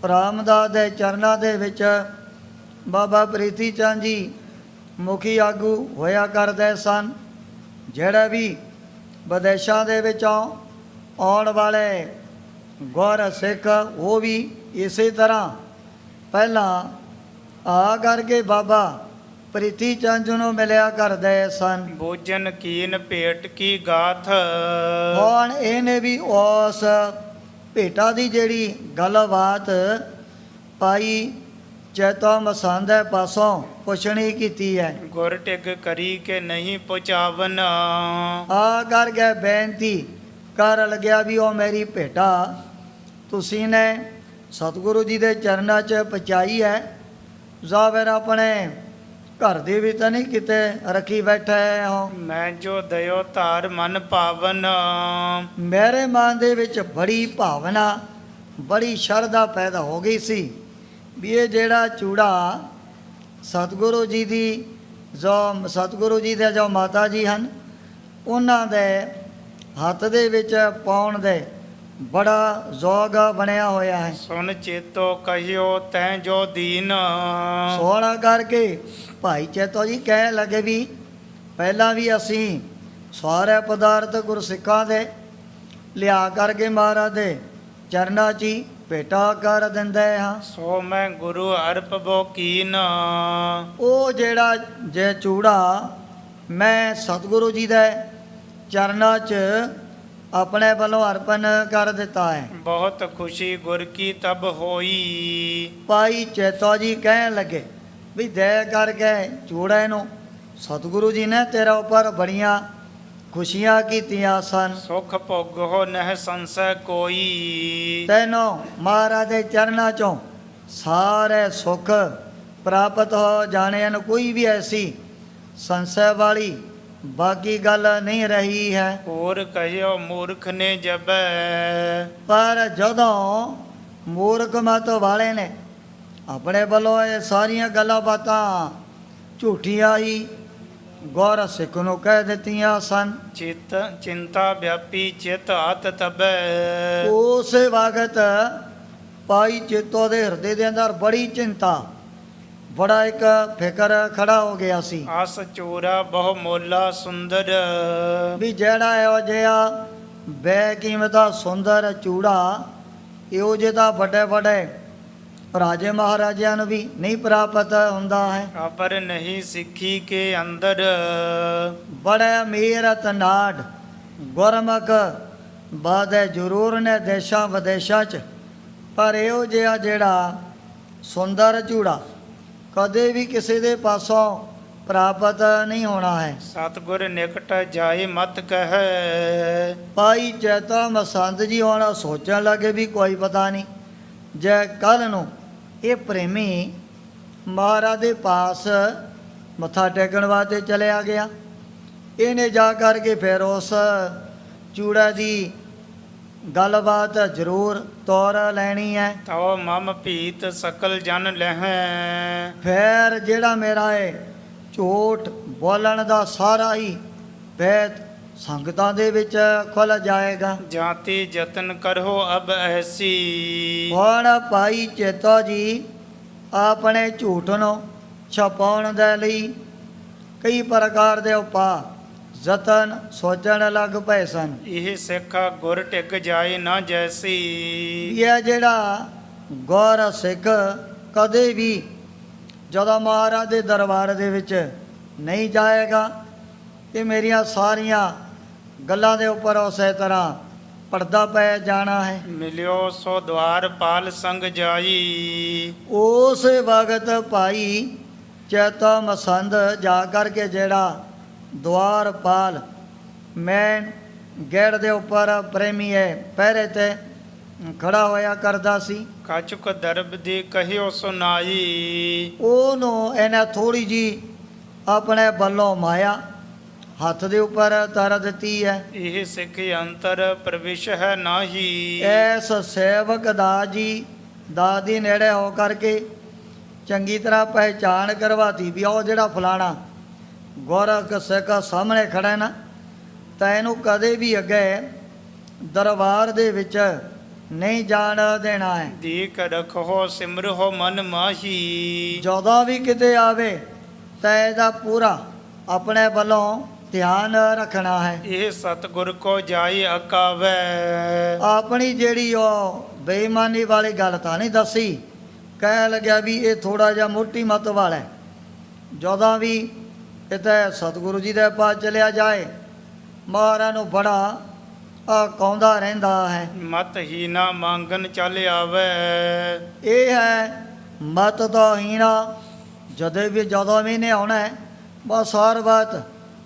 ਰਾਮਦਾਸ ਦੇ ਚਰਨਾਂ ਦੇ ਵਿੱਚ ਬਾਬਾ ਪ੍ਰੀਤੀ ਚੰਦ ਜੀ ਮੁਖੀ ਆਗੂ ਹੋਇਆ ਕਰਦੇ ਸਨ। ਜਿਹੜੇ ਵੀ ਵਿਦੇਸ਼ਾਂ ਦੇ ਵਿੱਚੋਂ ਆਉਣ ਵਾਲੇ ਗੁਰ ਸਿੱਖ ਉਹ ਵੀ ਇਸੇ ਤਰ੍ਹਾਂ ਪਹਿਲਾਂ ਆ ਕਰਕੇ ਬਾਬਾ ਪ੍ਰੀਤੀ ਚੰਦ ਜੀ ਨੂੰ ਮਿਲਿਆ ਕਰਦੇ ਸਨ। ਭੋਜਨ ਕੀਨ ਭੇਟ ਕੀ ਗਾਥ, ਹੁਣ ਇਹਨੇ ਵੀ ਉਸ ਭੇਟਾ ਦੀ ਜਿਹੜੀ ਗੱਲਬਾਤ ਭਾਈ ਚੇਤੋ ਮਸੰਦ ਦੇ ਪਾਸੋਂ ਪੁੱਛਣੀ ਕੀਤੀ ਹੈ। ਗੁਰ ਟਿਗ ਕਰੀ ਕੇ ਨਹੀਂ ਪਹੁੰਚਾਵਨ, ਆ ਕਰਕੇ ਬੇਨਤੀ ਕਰ ਲੱਗਿਆ ਵੀ ਉਹ ਮੇਰੀ ਭੇਟਾ ਤੁਸੀਂ ਨੇ ਸਤਿਗੁਰੂ ਜੀ ਦੇ ਚਰਨਾਂ 'ਚ ਪਹੁੰਚਾਈ ਹੈ, ਜਾਂ ਫਿਰ ਆਪਣੇ ਘਰ ਦੇ ਵੀ ਤਾਂ ਨਹੀਂ ਕਿਤੇ ਰੱਖੀ ਬੈਠੇ ਹੋ। ਮੈਂ ਜੋ ਦਇਓ ਧਾਰ ਮਨ ਪਾਵਨ, ਮੇਰੇ ਮਨ ਦੇ ਵਿੱਚ ਬੜੀ ਭਾਵਨਾ ਬੜੀ ਸ਼ਰਧਾ ਪੈਦਾ ਹੋ ਗਈ ਸੀ ਵੀ ਇਹ ਜਿਹੜਾ ਚੂੜਾ ਸਤਿਗੁਰੂ ਜੀ ਦੀ ਸਤਿਗੁਰੂ ਜੀ ਦੇ ਜੋ ਮਾਤਾ ਜੀ ਹਨ ਉਹਨਾਂ ਦੇ ਹੱਥ ਦੇ ਵਿੱਚ ਪਾਉਣ ਦੇ ਬੜਾ ਜ਼ੋਗ ਬਣਿਆ ਹੋਇਆ ਹੈ। ਸੁਨ ਚੇਤੋ ਕਹਿਓ ਤੈਂ ਜੋ ਦੀਨ, ਸੋਹਣਾ ਕਰਕੇ ਭਾਈ ਚੇਤੋ ਜੀ ਕਹਿ ਲੱਗੇ ਵੀ ਪਹਿਲਾਂ ਵੀ ਅਸੀਂ ਸਾਰੇ ਪਦਾਰਥ ਗੁਰਸਿੱਖਾਂ ਦੇ ਲਿਆ ਕਰਕੇ ਮਹਾਰਾਜ ਦੇ ਚਰਨਾਂ 'ਚ ਹੀ ਭੇਟਾ ਕਰ ਦਿੰਦੇ ਹਾਂ। ਸੋ ਮੈਂ ਗੁਰੂ ਅਰਪ ਬੋ ਕੀਨ, ਉਹ ਜਿਹੜਾ ਜੇ ਚੂੜਾ ਮੈਂ ਸਤਿਗੁਰੂ ਜੀ ਦੇ ਚਰਨਾਂ 'ਚ ਆਪਣੇ ਵੱਲੋਂ ਅਰਪਣ ਕਰ ਦਿੱਤਾ ਹੈ। ਬਹੁਤ ਖੁਸ਼ੀ ਗੁਰ ਕੀ ਤਬ ਹੋਈ, ਭਾਈ ਚੇਤੋ ਜੀ ਕਹਿਣ ਲੱਗੇ ਵੀ ਦੇ ਕਰਕੇ ਚੂੜੇ ਨੂੰ ਸਤਿਗੁਰੂ ਜੀ ਨੇ ਤੇਰਾ ਉੱਪਰ ਬੜੀਆਂ ਖੁਸ਼ੀਆਂ ਕੀਤੀਆਂ ਸਨ। ਸੁਖ ਭੋਗੋ ਨਹਿ ਸੰਸੈ ਕੋਈ, ਤੈਨੂੰ ਮਹਾਰਾਜ ਦੇ ਚਰਨਾਂ 'ਚੋਂ ਸਾਰੇ ਸੁੱਖ ਪ੍ਰਾਪਤ ਹੋ ਜਾਣੇ ਹਨ, ਕੋਈ ਵੀ ਐਸੀ ਸੰਸ਼ੈ ਵਾਲੀ ਬਾਕੀ ਗੱਲ ਨਹੀਂ ਰਹੀ ਹੈ। ਹੋਰ ਕਹਿਓ ਮੂਰਖ ਨੇ ਜਬੈ, ਪਰ ਜਦੋਂ ਮੂਰਖ ਮਤ ਵਾਲੇ ਨੇ ਆਪਣੇ ਵੱਲੋਂ ਇਹ ਸਾਰੀਆਂ ਗੱਲਾਂ ਬਾਤਾਂ ਝੂਠੀਆਂ ਹੀ ਗੁਰ ਸਿੱਖ ਨੂੰ ਕਹਿ ਦਿੱਤੀਆਂ ਸਨ, ਚਿਤ ਚਿੰਤਾ ਵਿਆਪੀ ਚਿਤ ਆਤ ਤਬੈ, ਉਸ ਵਕਤ ਭਾਈ ਚੇਤੋ ਦੇ ਹਿਰਦੇ ਦੇ ਅੰਦਰ ਬੜੀ ਚਿੰਤਾ ਬੜਾ ਇੱਕ ਫਿਕਰ ਖੜਾ ਹੋ ਗਿਆ ਸੀ ਆਸ ਚੋਰਾ ਬਹੁ ਮੋਲਾ ਸੁੰਦਰ, ਵੀ ਜਿਹੜਾ ਇਹੋ ਜਿਹਾ ਬੇਕੀਮਤਾ ਸੁੰਦਰ ਚੂੜਾ ਇਹੋ ਜਿਹੇ ਵੱਡੇ ਵੱਡੇ ਰਾਜੇ ਮਹਾਰਾਜਿਆਂ ਨੂੰ ਵੀ ਨਹੀਂ ਪ੍ਰਾਪਤ ਹੁੰਦਾ ਹੈ। ਅਪਰ ਨਹੀਂ ਸਿੱਖੀ ਕੇ ਅੰਦਰ, ਬੜਾ ਅਮੀਰ ਤਨਾੜ ਗੁਰਮੁਖ ਬਾਦੇ ਜ਼ਰੂਰ ਨੇ ਦੇਸ਼ਾਂ ਵਿਦੇਸ਼ਾਂ 'ਚ, ਪਰ ਇਹੋ ਜਿਹਾ ਜਿਹੜਾ ਸੁੰਦਰ ਚੂੜਾ ਕਦੇ ਵੀ ਕਿਸੇ ਦੇ ਪਾਸੋਂ ਪ੍ਰਾਪਤ ਨਹੀਂ ਹੋਣਾ ਹੈ। ਸਤਿਗੁਰ ਨਿਕਟ ਜਾਏ ਮਤ ਕਹੈ, ਭਾਈ ਚੇਤੋ ਮਸੰਦ ਜੀ ਹੁਣ ਸੋਚਣ ਲੱਗੇ ਵੀ ਕੋਈ ਪਤਾ ਨਹੀਂ ਜੇ ਕੱਲ੍ਹ ਨੂੰ ਇਹ ਪ੍ਰੇਮੀ ਮਹਾਰਾਜ ਦੇ ਪਾਸ ਮੱਥਾ ਟੇਕਣ ਵਾਸਤੇ ਚਲਿਆ ਗਿਆ, ਇਹਨੇ ਜਾ ਕਰਕੇ ਫਿਰ ਉਸ ਚੂੜਾ ਦੀ ਗੱਲਬਾਤ ਜ਼ਰੂਰ ਤੋਰ ਲੈਣੀ ਹੈ। ਤਉ ਮਮ ਭੀਤ ਸਕਲ ਜਨ ਲਹੈ, ਫਿਰ ਜਿਹੜਾ ਮੇਰਾ ਇਹ ਝੂਠ ਬੋਲਣ ਦਾ ਸਾਰਾ ਹੀ ਭੇਦ ਸੰਗਤਾਂ ਦੇ ਵਿੱਚ ਖੁੱਲ੍ਹ ਜਾਏਗਾ। ਜਾਤੀ ਯਤਨ ਕਰੋ ਅਬ ਐਸੀ, ਹੁਣ ਭਾਈ ਚੇਤੋ ਜੀ ਆਪਣੇ ਝੂਠ ਨੂੰ ਛਪਾਉਣ ਦੇ ਲਈ ਕਈ ਪ੍ਰਕਾਰ ਦੇ ਉਪਾਅ ਯਤਨ ਸੋਚਣ ਲੱਗ ਪਏ ਸਨ। ਇਹ ਸਿੱਖਾ ਗੁਰ ਟਿਕ ਜਾਏ ਨਾ ਜੈਸੀ, ਇਹ ਜਿਹੜਾ ਗੁਰ ਸਿੱਖ ਕਦੇ ਵੀ ਜਦੋਂ ਮਹਾਰਾਜ ਦੇ ਦਰਬਾਰ ਦੇ ਵਿੱਚ ਨਹੀਂ ਜਾਏਗਾ, ਇਹ ਮੇਰੀਆਂ ਸਾਰੀਆਂ ਗੱਲਾਂ ਦੇ ਉੱਪਰ ਉਸੇ ਤਰ੍ਹਾਂ ਪੜਦਾ ਪੈ ਜਾਣਾ ਹੈ। ਮਿਲਿਓ ਸੋ ਦਵਾਰ ਪਾਲ ਸੰਗ ਜਾਈ। ਉਸ ਵਕਤ ਭਾਈ ਚੇਤੋ ਮਸੰਦ ਜਾ ਕਰਕੇ ਜਿਹੜਾ ਦੁਆਰਪਾਲ ਮੈਨ ਗੇੜ ਦੇ ਉੱਪਰ ਪ੍ਰੇਮੀ ਹੈ ਪਹਿਰੇ ਤੇ ਖੜਾ ਹੋਇਆ ਕਰਦਾ ਸੀ। ਕਛੁਕ ਦਰਬ ਦੀ ਕਹਿਓ ਸੁਨਾਈ। ਉਹਨੂੰ ਇਹਨੇ ਥੋੜੀ ਜੀ ਆਪਣੇ ਵੱਲੋਂ ਮਾਇਆ ਹੱਥ ਦੇ ਉੱਪਰ ਧਰ ਦਿੱਤੀ ਹੈ। ਇਹ ਸਿੱਖ ਅੰਤਰ ਪ੍ਰਵੇਸ਼ ਹੈ ਨਾਹੀ। ਐਸ ਸੇਵਕ ਦਾ ਜੀ ਦਾਦੀ ਨੇੜੇ ਹੋ ਕਰਕੇ ਚੰਗੀ ਤਰ੍ਹਾਂ ਪਹਿਚਾਣ ਕਰਵਾਤੀ ਵੀ ਉਹ ਜਿਹੜਾ ਫਲਾਣਾ ਗੋਰਖ ਸਿੱਖ ਸਾਹਮਣੇ ਖੜਾ ਨਾ, ਤਾਂ ਇਹਨੂੰ ਕਦੇ ਵੀ ਅੱਗੇ ਦਰਬਾਰ ਦੇ ਵਿੱਚ ਨਹੀਂ ਜਾਣ ਦੇਣਾ ਹੈ। ਦੀਕ ਰਖੋ ਸਿਮਰੋ ਮਨ ਮਾਹੀ। ਜਦੋਂ ਵੀ ਕਿਤੇ ਆਵੇ ਤਾਂ ਇਹਦਾ ਪੂਰਾ ਆਪਣੇ ਵੱਲੋਂ ਧਿਆਨ ਰੱਖਣਾ ਹੈ। ਇਹ ਸਤਿਗੁਰ ਕੋ ਜਾਈ ਅਕਾਵੈ। ਆਪਣੀ ਜਿਹੜੀ ਉਹ ਬੇਈਮਾਨੀ ਵਾਲੀ ਗੱਲ ਤਾਂ ਨਹੀਂ ਦੱਸੀ, ਕਹਿ ਲੱਗਿਆ ਵੀ ਇਹ ਥੋੜਾ ਜਿਹਾ ਮੋਟੀ ਮੱਤ ਵਾਲਾ ਹੈ। ਜਦੋਂ ਵੀ ਕਿਤੇ ਸਤਿਗੁਰੂ ਜੀ ਦੇ ਪਾਸ ਚਲਿਆ ਜਾਏ ਮਹਾਰਾਜ ਨੂੰ ਬੜਾ ਕੌਂਦਾ ਰਹਿੰਦਾ ਹੈ। ਮਤ ਹੀ ਨਾ ਮੰਗਨ ਚੱਲ ਆਵੈ। ਇਹ ਹੈ ਮਤ ਤੋਂ ਹੀਣਾ। ਜਦੋਂ ਵੀ ਨੇ ਆਉਣਾ ਹੈ ਬਸ ਹਰ ਬਾਤ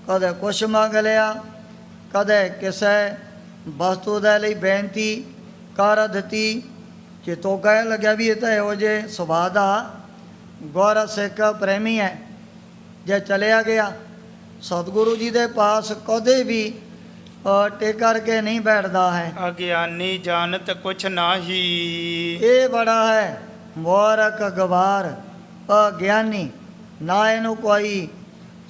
ਕਦੇ ਕੁਛ ਮੰਗ ਲਿਆ, ਕਦੇ ਕਿਸੇ ਵਸਤੂ ਦੇ ਲਈ ਬੇਨਤੀ ਕਰ ਦਿੱਤੀ। ਚਿੱਤੋਂ ਕਹਿਣ ਲੱਗਿਆ ਵੀ ਇਹ ਤਾਂ ਇਹੋ ਜਿਹੇ ਸੁਭਾਅ ਦਾ ਗੁਰ ਸਿੱਖ ਪ੍ਰੇਮੀ ਹੈ। ਜੇ ਚਲਿਆ ਗਿਆ ਸਤਿਗੁਰੂ ਜੀ ਦੇ ਪਾਸ ਕਦੇ ਵੀ ਟਿਕ ਕਰਕੇ ਨਹੀਂ ਬੈਠਦਾ ਹੈ। ਅਗਿਆਨੀ ਜਾਣਤ ਕੁਛ ਨਾਹੀ। ਇਹ ਬੜਾ ਹੈ ਮੂਰਖ ਗਵਾਰ ਅਗਿਆਨੀ, ਨਾ ਇਹਨੂੰ ਕੋਈ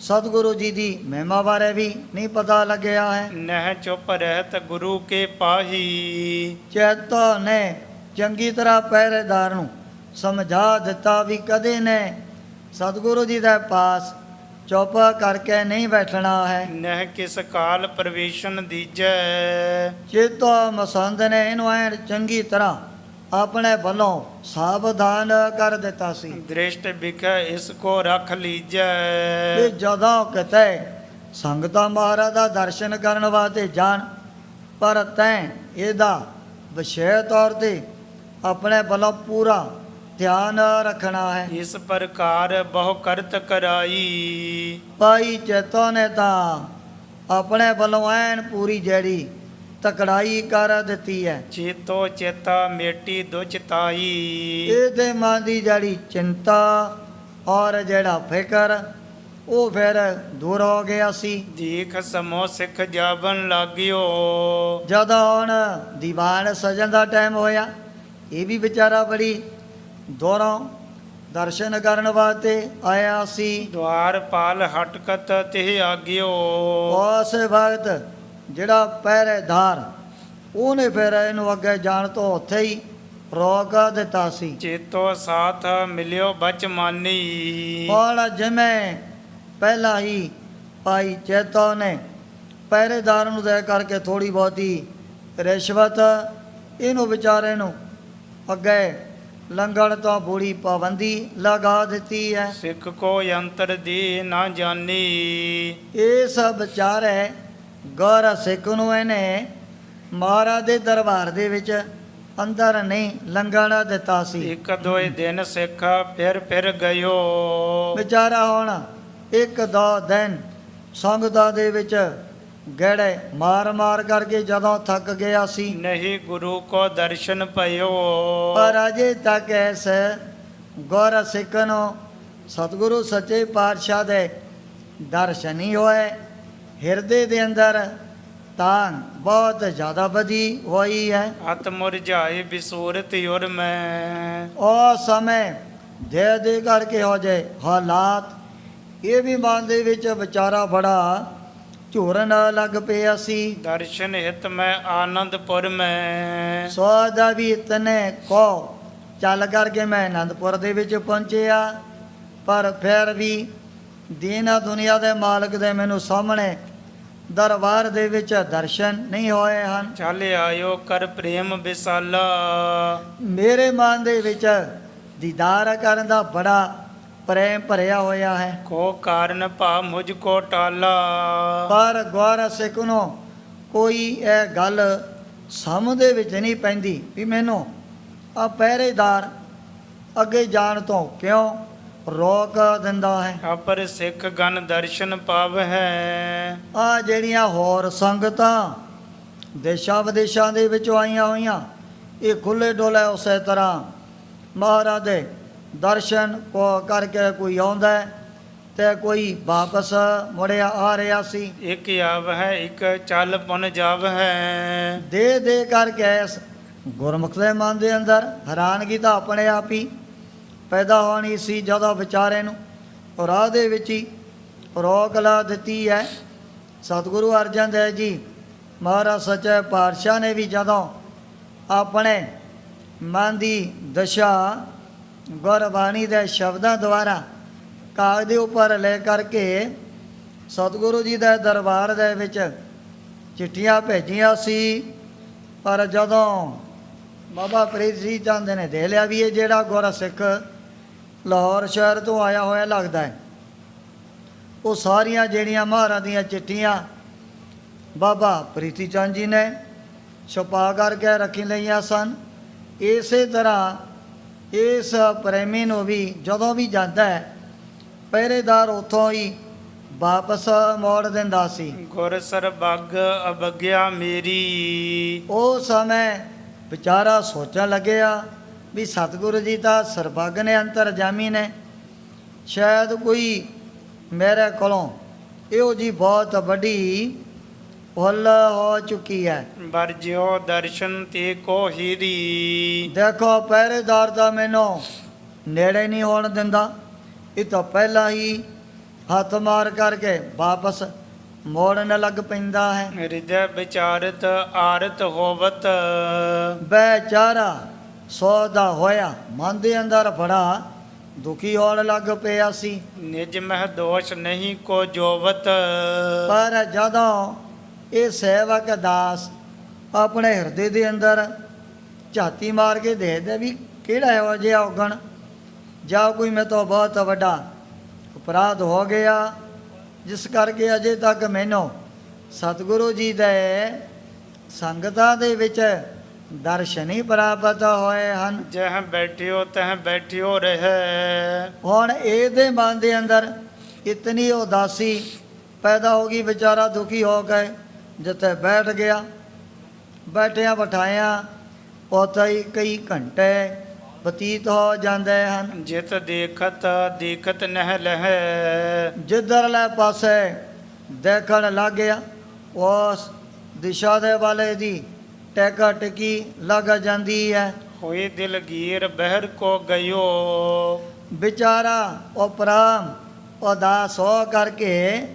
ਸਤਿਗੁਰੂ ਜੀ ਦੀ ਮਹਿਮਾ ਬਾਰੇ ਵੀ ਨਹੀਂ ਪਤਾ ਲੱਗਿਆ ਹੈ। ਨਹਿ ਚੁੱਪ ਰਹਿਤ ਗੁਰੂ ਕੇ ਪਾਹੀ। ਚੇਤੋ ਨੇ ਚੰਗੀ ਤਰ੍ਹਾਂ ਪਹਿਰੇਦਾਰ ਨੂੰ ਸਮਝਾ ਦਿੱਤਾ ਵੀ ਕਦੇ ਨੇ ਸਤਿਗੁਰੂ ਜੀ ਦੇ ਪਾਸ ਚੁੱਪ ਕਰਕੇ ਨਹੀਂ ਬੈਠਣਾ ਹੈ। ਨਹਿ ਕਿਸ ਕਾਲ ਪ੍ਰਵੇਸ਼ਨ ਦੀਜੈ। ਚੇਤੋ ਮਸੰਦ ਨੇ ਇਹਨੂੰ ਐਨ ਚੰਗੀ ਤਰ੍ਹਾਂ ਆਪਣੇ ਵੱਲੋਂ ਸਾਵਧਾਨ ਕਰ ਦਿੱਤਾ ਸੀ। ਦ੍ਰਿਸ਼ਟ ਵਿਖੇ ਇਸ ਕੋ ਰੱਖ ਲੀਜੈ। ਕਿ ਜਦੋਂ ਕਿਤੇ ਸੰਗਤਾਂ ਮਹਾਰਾਜ ਦਾ ਦਰਸ਼ਨ ਕਰਨ ਵਾਸਤੇ ਜਾਣ, ਪਰ ਤੈਂ ਇਹਦਾ ਵਿਸ਼ੇਸ਼ ਤੌਰ ਤੇ ਆਪਣੇ ਵੱਲੋਂ ਪੂਰਾ ਧਿਆਨ ਰੱਖਣਾ ਹੈ। ਇਸ ਪ੍ਰਕਾਰ ਬਹੁ ਕਰਤ ਕਰਾਈ। ਭਾਈ ਚੇਤੋ ਨੇ ਤਾਂ ਆਪਣੇ ਵੱਲੋਂ ਐਨ ਪੂਰੀ ਜਿਹੜੀ ਤਕੜਾਈ ਕਰ ਦਿੱਤੀ ਹੈ। ਚੇਤੋ ਚੇਤਾ ਮੇਟੀ ਦੁਚਤਾਈ। ਇਹਦੇ ਮਨ ਦੀ ਜਿਹੜੀ ਚਿੰਤਾ ਔਰ ਜਿਹੜਾ ਫਿਕਰ ਉਹ ਫਿਰ ਦੂਰ ਹੋ ਗਿਆ ਸੀ। ਦੇਖ ਸਮੋ ਸਿੱਖ ਜਾਵਨ ਲਾਗਿਓ। ਜਦੋਂ ਹੁਣ ਦੀਵਾਨ ਸਜਣ ਦਾ ਟਾਈਮ ਹੋਇਆ, ਇਹ ਵੀ ਵਿਚਾਰਾ ਬੜੀ ਦੂਰੋਂ ਦਰਸ਼ਨ ਕਰਨ ਵਾਸਤੇ ਆਇਆ ਸੀ। ਦਵਾਰ ਪਾਲ ਹਟਕਤ ਤੇ ਆਗਿਓ। ਉਸ ਵਕਤ ਜਿਹੜਾ ਪਹਿਰੇਦਾਰ ਉਹਨੇ ਫਿਰ ਇਹਨੂੰ ਅੱਗੇ ਜਾਣ ਤੋਂ ਉੱਥੇ ਹੀ ਰੋਕ ਦਿੱਤਾ ਸੀ। ਚੇਤੋ ਸਾਥ ਮਿਲਿਓ ਬਚ ਮਾਨੀ। ਹੁਣ ਜਿਵੇਂ ਪਹਿਲਾਂ ਹੀ ਭਾਈ ਚੇਤੋ ਨੇ ਪਹਿਰੇਦਾਰ ਨੂੰ ਦੇ ਕਰਕੇ ਥੋੜੀ ਬਹੁਤੀ ਰਿਸ਼ਵਤ ਇਹਨੂੰ ਵਿਚਾਰੇ ਨੂੰ ਅੱਗੇ ਲੰਘਣ ਤੋਂ ਬੁਰੀ ਪਾਬੰਦੀ ਲਗਾ ਦਿੱਤੀ ਹੈ। ਸਿੱਖ ਕੋ ਯੰਤਰ ਦੀ ਨਾ ਜਾਣੀ। ਇਹ ਸਭ ਵਿਚਾਰੇ ਗੁਰ ਸਿੱਖ ਨੂੰ ਇਹਨੇ ਮਹਾਰਾਜ ਦੇ ਦਰਬਾਰ ਦੇ ਵਿੱਚ ਅੰਦਰ ਨਹੀਂ ਲੰਘਣ ਦਿੱਤਾ ਸੀ। ਇੱਕ ਦੋਏ ਦਿਨ ਸਿੱਖ ਫਿਰ ਗਇਓ। ਵਿਚਾਰਾ ਹੁਣ ਇੱਕ ਦੋ ਦਿਨ ਸੰਗਤਾਂ ਦੇ ਵਿੱਚ ਗੇੜੇ ਮਾਰ ਕਰਕੇ ਜਦੋਂ ਥੱਕ ਗਿਆ ਸੀ, ਨਹੀਂ ਗੁਰੂ ਕੋ ਦਰਸ਼ਨ ਪਇਓ। ਪਰ ਅਜੇ ਤੱਕ ਇਸ ਗੁਰ ਸਿੱਖ ਨੂੰ ਸਤਿਗੁਰੂ ਸੱਚੇ ਪਾਤਸ਼ਾਹ ਦੇ ਦਰਸ਼ਨ ਨਹੀਂ ਹੋਏ। ਹਿਰਦੇ ਦੇ ਅੰਦਰ ਤਾਂ ਬਹੁਤ ਜ਼ਿਆਦਾ ਵਧੀ ਹੋਈ ਹੈ। ਅਤ ਮੁਰਝਾਏ ਬਿਸੂਰਤ ਯੁਰ ਮੈਂ। ਉਹ ਸਮੇਂ ਦੇ ਕਰਕੇ ਹੋ ਜਾਏ ਹਾਲਾਤ, ਇਹ ਵੀ ਮਨ ਦੇ ਵਿੱਚ ਵਿਚਾਰਾ ਬੜਾ ਝੂਰਨ ਲੱਗ ਪਿਆ ਸੀ। ਦਰਸ਼ਨ ਹਿਤ ਮੈਂ ਆਨੰਦਪੁਰ ਮੈਂ। ਸੋਚਦਾ ਵੀ ਇਤਨੇ ਕੋ ਚੱਲ ਕਰਕੇ ਮੈਂ ਆਨੰਦਪੁਰ ਦੇ ਵਿੱਚ ਪਹੁੰਚਿਆ, ਪਰ ਫਿਰ ਵੀ ਦੀਨਾ ਦੁਨੀਆ ਦੇ ਮਾਲਕ ਦੇ ਮੈਨੂੰ ਸਾਹਮਣੇ ਦਰਬਾਰ ਦੇ ਵਿੱਚ ਦਰਸ਼ਨ ਨਹੀਂ ਹੋਏ ਹਨ। ਚੱਲ ਆਇਓ ਕਰ ਪ੍ਰੇਮ ਵਿਸਾਲਾ। ਮੇਰੇ ਮਨ ਦੇ ਵਿੱਚ ਦੀਦਾਰ ਕਰਨ ਦਾ ਬੜਾ ਪ੍ਰੇਮ ਭਰਿਆ ਹੋਇਆ ਹੈ, ਕੋ ਕਾਰਨ ਭਾ ਮੁਝ ਕੋ ਟਾਲਾ। ਪਰ ਗੁਰ ਸਿੱਖ ਨੂੰ ਕੋਈ ਇਹ ਗੱਲ ਸਮਝ ਦੇ ਵਿੱਚ ਨਹੀਂ ਪੈਂਦੀ ਵੀ ਮੈਨੂੰ ਆ ਪਹਿਰੇਦਾਰ ਅੱਗੇ ਜਾਣ ਤੋਂ ਕਿਉਂ ਰੋਕ ਦਿੰਦਾ ਹੈ। ਅਪਰ ਸਿੱਖ ਗਨ ਦਰਸ਼ਨ ਪਾਵ ਹੈ। ਆ ਜਿਹੜੀਆਂ ਹੋਰ ਸੰਗਤਾਂ ਦੇਸ਼ਾਂ ਵਿਦੇਸ਼ਾਂ ਦੇ ਵਿੱਚੋਂ ਆਈਆਂ ਹੋਈਆਂ, ਇਹ ਖੁੱਲੇ ਡੋਲੇ ਉਸੇ ਤਰ੍ਹਾਂ ਮਹਾਰਾਜ ਦੇ ਦਰਸ਼ਨ ਕਰਕੇ ਕੋਈ ਆਉਂਦਾ ਹੈ ਤੇ ਕੋਈ ਵਾਪਸ ਮੁੜਿਆ ਆ ਰਿਹਾ ਸੀ। ਇੱਕ ਆਵ ਹੈ ਇੱਕ ਚੱਲ ਪੁਨ ਜਾਵ ਹੈ। ਦੇ ਕਰਕੇ ਇਸ ਗੁਰਮੁਖ ਦੇ ਮਨ ਦੇ ਅੰਦਰ ਹੈਰਾਨਗੀ ਤਾਂ ਆਪਣੇ ਆਪ ਹੀ ਪੈਦਾ ਹੋਣੀ ਸੀ ਜਦੋਂ ਵਿਚਾਰੇ ਨੂੰ ਰਾਹ ਦੇ ਵਿੱਚ ਹੀ ਰੋਕ ਲਾ ਦਿੱਤੀ ਹੈ। ਸਤਿਗੁਰੂ ਅਰਜਨ ਦੇਵ ਜੀ ਮਹਾਰਾਜ ਸੱਚੇ ਪਾਤਸ਼ਾਹ ਨੇ ਵੀ ਜਦੋਂ ਆਪਣੇ ਮਨ ਦੀ ਦਸ਼ਾ ਗੁਰਬਾਣੀ ਦੇ ਸ਼ਬਦਾਂ ਦੁਆਰਾ ਕਾਗਜ਼ ਦੇ ਉੱਪਰ ਲੈ ਕਰਕੇ ਸਤਿਗੁਰੂ ਜੀ ਦੇ ਦਰਬਾਰ ਦੇ ਵਿੱਚ ਚਿੱਠੀਆਂ ਭੇਜੀਆਂ ਸੀ, ਪਰ ਜਦੋਂ ਬਾਬਾ ਫਰੀਦ ਜੀ ਚੰਦ ਨੇ ਦੇ ਲਿਆ ਵੀ ਇਹ ਜਿਹੜਾ ਗੁਰ ਸਿੱਖ ਲਾਹੌਰ ਸ਼ਹਿਰ ਤੋਂ ਆਇਆ ਹੋਇਆ ਲੱਗਦਾ ਹੈ, ਉਹ ਸਾਰੀਆਂ ਜਿਹੜੀਆਂ ਮਹਾਰਾਜ ਦੀਆਂ ਚਿੱਠੀਆਂ ਬਾਬਾ ਪ੍ਰੀਤੀ ਚੰਦ ਜੀ ਨੇ ਛੁਪਾ ਕਰਕੇ ਰੱਖੀ ਲਈਆਂ ਸਨ। ਇਸੇ ਤਰ੍ਹਾਂ ਇਸ ਪ੍ਰੇਮੀ ਨੂੰ ਵੀ ਜਦੋਂ ਵੀ ਜਾਂਦਾ ਹੈ ਪਹਿਰੇਦਾਰ ਉੱਥੋਂ ਹੀ ਵਾਪਸ ਮੋੜ ਦਿੰਦਾ ਸੀ। ਗੁਰ ਸਰਬੱਗ ਅਵਗਿਆ ਮੇਰੀ। ਉਹ ਸਮੇਂ ਵਿਚਾਰਾ ਸੋਚਣ ਲੱਗਿਆ ਵੀ ਸਤਿਗੁਰੂ ਜੀ ਤਾਂ ਸਰਬੱਗ ਨੇ, ਅੰਤਰਜਾਮੀ ਨੇ, ਸ਼ਾਇਦ ਕੋਈ ਮੇਰੇ ਕੋਲੋਂ ਇਹੋ ਜੀ ਬਹੁਤ ਵੱਡੀ ਭੁੱਲ ਹੋ ਚੁੱਕੀ ਹੈ। ਵਰਜਿਓ ਦਰਸ਼ਨ ਤੇ ਕੋ ਹੀਰੀ। ਦੇਖੋ ਪਹਿਰੇਦਾਰ ਤਾਂ ਮੈਨੂੰ ਨੇੜੇ ਨਹੀਂ ਹੋਣ ਦਿੰਦਾ, ਇਹ ਤਾਂ ਪਹਿਲਾਂ ਹੀ ਹੱਥ ਮਾਰ ਕਰਕੇ ਵਾਪਸ ਮੋੜਨ ਲੱਗ ਪੈਂਦਾ ਹੈ। ਹਿਰਦੈ ਵਿਚਾਰਤ ਆਰਤ ਹੋਵਤ। ਬੇਚਾਰਾ ਸੌਦਾ ਹੋਇਆ ਮਨ ਦੇ ਅੰਦਰ ਬੜਾ ਦੁਖੀ ਹੋਣ ਲੱਗ ਪਿਆ ਸੀ। ਨਿਜ ਮਹਿ ਦੋਸ਼ ਨਹੀਂ ਕੋ ਜੋਵਤ। ਪਰ ਜਦੋਂ ਇਹ ਸੇਵਕ ਦਾਸ ਆਪਣੇ ਹਿਰਦੇ ਦੇ ਅੰਦਰ ਝਾਤੀ ਮਾਰ ਕੇ ਦੇਖਦੇ ਵੀ ਕਿਹੜਾ ਇਹੋ ਜਿਹਾ ਔਗਣ ਜਾਂ ਕੋਈ ਮੇਰੇ ਤੋਂ ਬਹੁਤ ਵੱਡਾ ਅਪਰਾਧ ਹੋ ਗਿਆ ਜਿਸ ਕਰਕੇ ਅਜੇ ਤੱਕ ਮੈਨੂੰ ਸਤਿਗੁਰੂ ਜੀ ਦੇ ਸੰਗਤਾਂ ਦੇ ਵਿੱਚ ਦਰਸ਼ਨ ਹੀ ਪ੍ਰਾਪਤ ਹੋਏ ਹਨ। ਜਹ ਬੈਠਿਓ ਤਹ ਬੈਠਿਓ ਰਹੇ। ਹੁਣ ਇਹਦੇ ਮਨ ਦੇ ਅੰਦਰ ਇਤਨੀ ਉਦਾਸੀ ਪੈਦਾ ਹੋ ਗਈ, ਵਿਚਾਰਾ ਦੁਖੀ ਹੋ ਕੇ ਜਿੱਥੇ ਬੈਠ ਗਿਆ, ਬੈਠਿਆਂ ਬਿਠਾਇਆਂ ਉੱਥੇ ਹੀ ਕਈ ਘੰਟੇ ਬਤੀਤ ਹੋ ਜਾਂਦੇ ਹਨ। ਜਿਤ ਦੇਖਤ ਦੇਖਤ ਨਹਿ ਲਹੈ। ਜਿੱਧਰਲੇ ਪਾਸੇ ਦੇਖਣ ਲੱਗ ਗਿਆ ਉਸ ਦਿਸ਼ਾ ਦੇ ਵਾਲੇ ਦੀ ਟੇਕਾ ਟਿਕੀ ਲੱਗ ਜਾਂਦੀ ਹੈ। ਹੋਏ ਦਿਲਗੀਰ ਬਹਿਰ ਕੋ ਗਇਓ। ਵਿਚਾਰਾ ਉਪਰਾਮ ਉਦਾਸ ਹੋ ਕਰਕੇ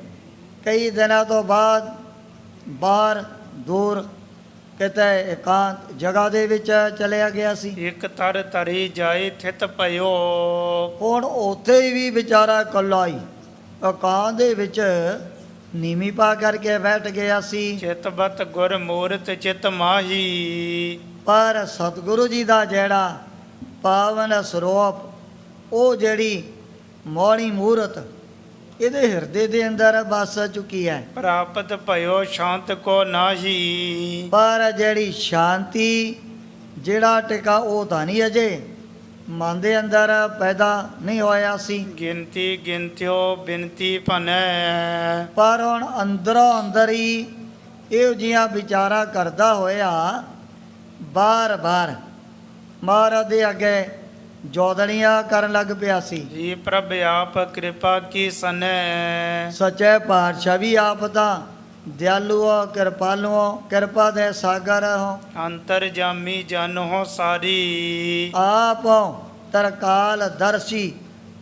ਕਈ ਦਿਨਾਂ ਤੋਂ ਬਾਅਦ ਬਾਹਰ ਦੂਰ ਕਿਤੇ ਇਕਾਂਤ ਜਗ੍ਹਾ ਦੇ ਵਿੱਚ ਚਲਿਆ ਗਿਆ ਸੀ। ਇੱਕ ਤਰ ਤਰੀ ਜਾਏ ਥਿਤ ਪਇਓ। ਹੁਣ ਉੱਥੇ ਵੀ ਵਿਚਾਰਾ ਇਕੱਲਾ ਹੀ ਇਕਾਂਤ ਦੇ ਵਿੱਚ ਨੀਵੀਂ ਪਾ ਕਰਕੇ ਬੈਠ ਗਿਆ ਸੀ। ਚਿਤਬਤ ਗੁਰ ਮੂਰਤ ਚਿਤ ਮਾਹੀ। ਪਰ ਸਤਿਗੁਰੂ ਜੀ ਦਾ ਜਿਹੜਾ ਪਾਵਨ ਸਰੂਪ, ਉਹ ਜਿਹੜੀ ਮੋਹਣੀ ਮੂਰਤ ਇਹਦੇ ਹਿਰਦੇ ਦੇ ਅੰਦਰ ਵਸ ਚੁੱਕੀ ਹੈ। ਪ੍ਰਾਪਤ ਭਇਓ ਸ਼ਾਂਤ ਕੋ ਨਾਹੀ। ਪਰ ਜਿਹੜੀ ਸ਼ਾਂਤੀ ਜਿਹੜਾ ਟਿਕਾ ਉਹ ਤਾਂ ਨਹੀਂ ਅਜੇ ਮਨ ਦੇ ਅੰਦਰ ਪੈਦਾ ਨਹੀਂ ਹੋਇਆ ਸੀ। ਗਿਣਤੀ ਗਿਣਤਿਓ ਬਿਨਤੀ ਭਨੈ। ਪਰ ਹੁਣ ਅੰਦਰੋਂ ਅੰਦਰ ਹੀ ਇਹੋ ਜਿਹੀਆਂ ਵਿਚਾਰਾਂ ਕਰਦਾ ਹੋਇਆ ਬਾਰ-ਬਾਰ ਮਹਾਰਾਜ ਦੇ ਅੱਗੇ ਜੋਦੜੀਆਂ ਕਰਨ ਲੱਗ ਪਿਆ ਸੀ। ਜੀ ਪ੍ਰਭ ਆਪ ਕਿਰਪਾ ਕੀ ਸਨੈ। ਸੱਚੇ ਪਾਤਸ਼ਾਹ ਵੀ ਆਪ ਤਾਂ ਦਿਆਲੂ ਹੋ, ਕਿਰਪਾਲੂ ਹੋ, ਕਿਰਪਾ ਦੇ ਸਾਗਰ ਹੋ, ਅੰਤਰ ਜਾਮੀ ਜਨ ਹੋ ਸਾਰੀ। ਆਪ ਤਰਕਾਲ ਦਰਸ਼ੀ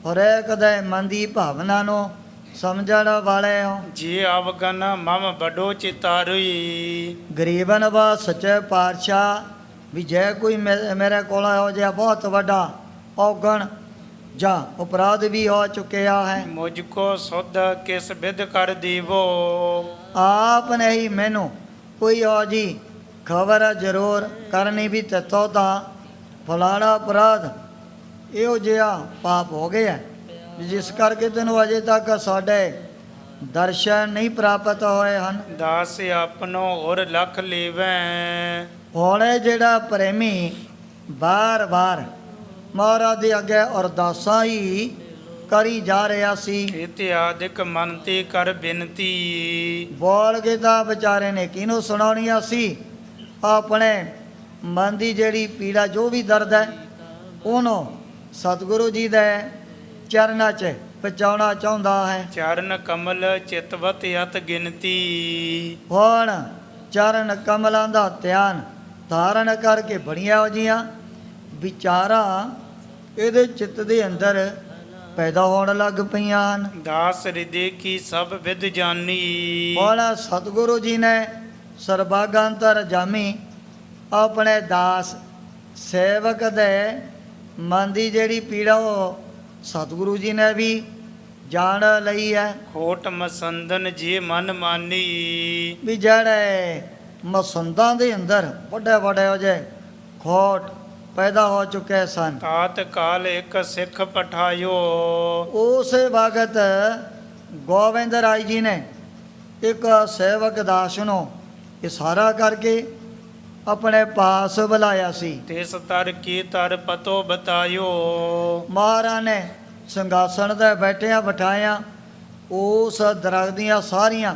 ਹਰੇਕ ਦੇ ਮਨ ਦੀ ਭਾਵਨਾ ਨੂੰ ਸਮਝਣ ਵਾਲੇ ਹੋ। ਜੀ ਅਵਗਨ ਮਮ ਬਡੋ ਚਿਤਾਰੀ। ਗਰੀਬਨ ਵਾ ਸੱਚੇ ਪਾਤਸ਼ਾਹ ਵੀ ਜੇ ਕੋਈ ਮੇਰੇ ਕੋਲ ਇਹੋ ਜਿਹਾ ਬਹੁਤ ਵੱਡਾ ਔਗਣ ਜਾਂ ਅਪਰਾਧ ਵੀ ਹੋ ਚੁੱਕਿਆ ਹੈ, ਮੁਝ ਕੋ ਸੁਧ ਕਿਸ ਵਿਧ ਕਰ ਦੇਵੋ। ਆਪ ਨੇ ਹੀ ਮੈਨੂੰ ਕੋਈ ਹੋ ਜੀ ਖਬਰ ਜ਼ਰੂਰ ਕਰਨੀ ਵੀ ਤੇਤੋਂ ਤਾਂ ਫਲਾਣਾ ਅਪਰਾਧ ਇਹੋ ਜਿਹਾ ਪਾਪ ਹੋ ਗਿਆ ਜਿਸ ਕਰਕੇ ਤੈਨੂੰ ਅਜੇ ਤੱਕ ਸਾਡੇ ਦਰਸ਼ਨ ਨਹੀਂ ਪ੍ਰਾਪਤ ਹੋਏ ਹਨ। ਦਾਸ ਆਪਨੋ ਔਰ ਲਖ ਲੇਵੈ। ਹੁਣ ਇਹ ਜਿਹੜਾ ਪ੍ਰੇਮੀ ਬਾਰ-ਬਾਰ ਮਹਾਰਾਜ ਦੇ ਅੱਗੇ ਅਰਦਾਸਾਂ ਹੀ ਕਰੀ ਜਾ ਰਿਹਾ ਸੀ। ਇਤਿਆਦਿਕ ਮਨ ਤੇ ਕਰ ਬਿਨਤੀ। ਬੋਲ ਕੇ ਤਾਂ ਵਿਚਾਰੇ ਨੇ ਕਿਹਨੂੰ ਸੁਣਾਉਣੀਆਂ ਸੀ? ਆਪਣੇ ਮਨ ਦੀ ਜਿਹੜੀ ਪੀੜਾ, ਜੋ ਵੀ ਦਰਦ ਹੈ, ਉਹਨੂੰ ਸਤਿਗੁਰੂ ਜੀ ਦੇ ਚਰਨਾਂ 'ਚ ਪਹੁੰਚਾਉਣਾ ਚਾਹੁੰਦਾ ਹੈ। ਚਰਨ ਕਮਲ ਚਿਤਵਤ ਅਤ ਗਿਣਤੀ। ਹੁਣ ਚਰਨ ਕਮਲਾਂ ਦਾ ਧਿਆਨ ਧਾਰਨ ਕਰਕੇ ਬੜੀਆਂ ਹੋ ਜੀਆਂ ਵਿਚਾਰਾਂ ਇਹਦੇ ਚਿੱਤ ਦੇ ਅੰਦਰ ਪੈਦਾ ਹੋਣ ਲੱਗ ਪਈਆਂ ਹਨ। ਦਾਸ ਹਿਰਦੇ ਕੀ ਸਭ ਵਿਦ ਜਾਨੀ। ਹੁਣ ਸਤਿਗੁਰੂ ਜੀ ਨੇ ਸਰਬਾਗੰਤਰ ਜਾਮੀ ਆਪਣੇ ਦਾਸ ਸੇਵਕ ਦੇ ਮਨ ਦੀ ਜਿਹੜੀ ਪੀੜਾ ਉਹ ਸਤਿਗੁਰੂ ਜੀ ਨੇ ਵੀ ਜਾਣ ਲਈ ਹੈ। ਖੋਟ ਮਸੰਦਨ ਜੇ ਮਨ ਮਾਨੀ। ਵੀ ਜਿਹੜੇ ਮਸੰਦਾਂ ਦੇ ਅੰਦਰ ਵੱਡੇ ਵੱਡੇ ਹੋ ਜੇ ਖੋਟ ਪੈਦਾ ਹੋ ਚੁੱਕੇ ਸਨ। ਤਾਤ ਕਾਲ ਇੱਕ ਸਿੱਖ ਪਠਾਇਓ। ਉਸੇ ਵਕਤ ਗੋਬਿੰਦ ਰਾਏ ਜੀ ਨੇ ਇੱਕ ਸੇਵਕ ਦਾਸ ਨੂੰ ਇਸ਼ਾਰਾ ਕਰਕੇ ਆਪਣੇ ਪਾਸ ਬੁਲਾਇਆ ਸੀ। ਤਿਸ ਤਰ ਕੀ ਤਰ ਪਤੋ ਬਤਾਇਓ। ਮਹਾਰਾਜ ਨੇ ਸਿੰਘਾਸਣ ਤੇ ਬੈਠਿਆਂ ਬਿਠਾਇਆ ਉਸ ਦਰਖਤ ਦੀਆਂ ਸਾਰੀਆਂ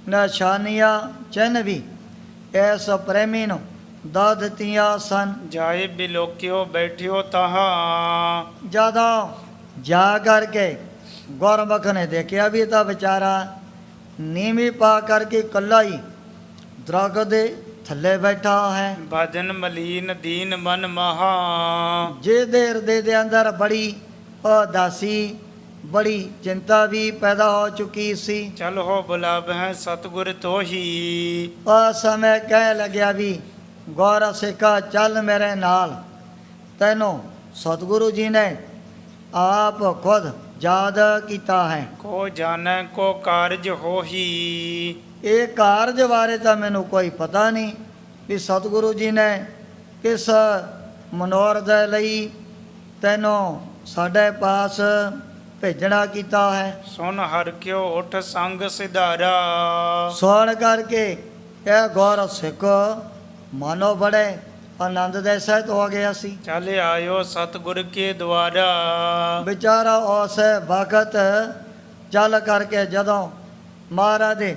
ਨਿਸ਼ਾਨੀਆਂ ਚਿੰਨ੍ਹ ਵੀ ਇਸ ਪ੍ਰੇਮੀ ਨੂੰ ਦੱਸ ਦਿੱਤੀਆਂ ਸਨ। ਜਾਏ ਬਿਲੋਕਿਓ ਬੈਠਿਓ ਤਹਾਂ। ਜਦੋਂ ਜਾ ਕਰਕੇ ਗੁਰਮੁਖ ਨੇ ਦੇਖਿਆ ਵੀ ਇਹ ਤਾਂ ਵਿਚਾਰਾ ਨੀਵੀਂ ਪਾ ਕਰਕੇ ਇਕੱਲਾ ਹੀ ਦਰਖਤ ਦੇ ਥੱਲੇ ਬੈਠਾ ਹੈ। ਭਜਨ ਮਲੀਨ ਦੀਨ ਮਨ ਮਹਾ। ਜਿਹਦੇ ਹਿਰਦੇ ਦੇ ਅੰਦਰ ਬੜੀ ਉਦਾਸੀ, ਬੜੀ ਚਿੰਤਾ ਵੀ ਪੈਦਾ ਹੋ ਚੁੱਕੀ ਸੀ। ਚਲ ਹੋ ਬੁਲਾਵ ਹੈ ਸਤਿਗੁਰ ਤੋਹੀ। ਉਸ ਸਮੇਂ ਕਹਿ ਲੱਗਿਆ ਵੀ ਗੌਰ ਸਿੱਖਾ ਚੱਲ ਮੇਰੇ ਨਾਲ, ਤੈਨੂੰ ਸਤਿਗੁਰੂ ਜੀ ਨੇ ਆਪ ਖੁਦ ਯਾਦ ਕੀਤਾ ਹੈ। ਕੋ ਜਾਣੈ ਕੋ ਕਾਰਜ ਹੋਹੀ। ਇਹ ਕਾਰਜ ਬਾਰੇ ਤਾਂ ਮੈਨੂੰ ਕੋਈ ਪਤਾ ਨਹੀਂ ਵੀ ਸਤਿਗੁਰੂ ਜੀ ਨੇ ਕਿਸ ਮਨੋਰਥ ਦੇ ਲਈ ਤੈਨੂੰ ਸਾਡੇ ਪਾਸ ਭੇਜਣਾ ਕੀਤਾ ਹੈ। ਸੁਨ ਹਰ ਕਿਓ ਉਠ ਸੰਗ ਸਿਧਾਰਾ। ਸੁਣ ਕਰਕੇ ਇਹ ਗੌਰ ਸਿੱਖ ਮਾਨੋ ਬੜੇ ਆਨੰਦ ਦੇ ਸਹਿਤ ਹੋ ਗਿਆ ਸੀ। ਚਲ ਆਇਓ ਸਤਿਗੁਰ ਕੇ ਦੁਆਰਾ। ਵਿਚਾਰਾ ਉਸ ਵਕਤ ਚੱਲ ਕਰਕੇ ਜਦੋਂ ਮਹਾਰਾਜ ਦੇ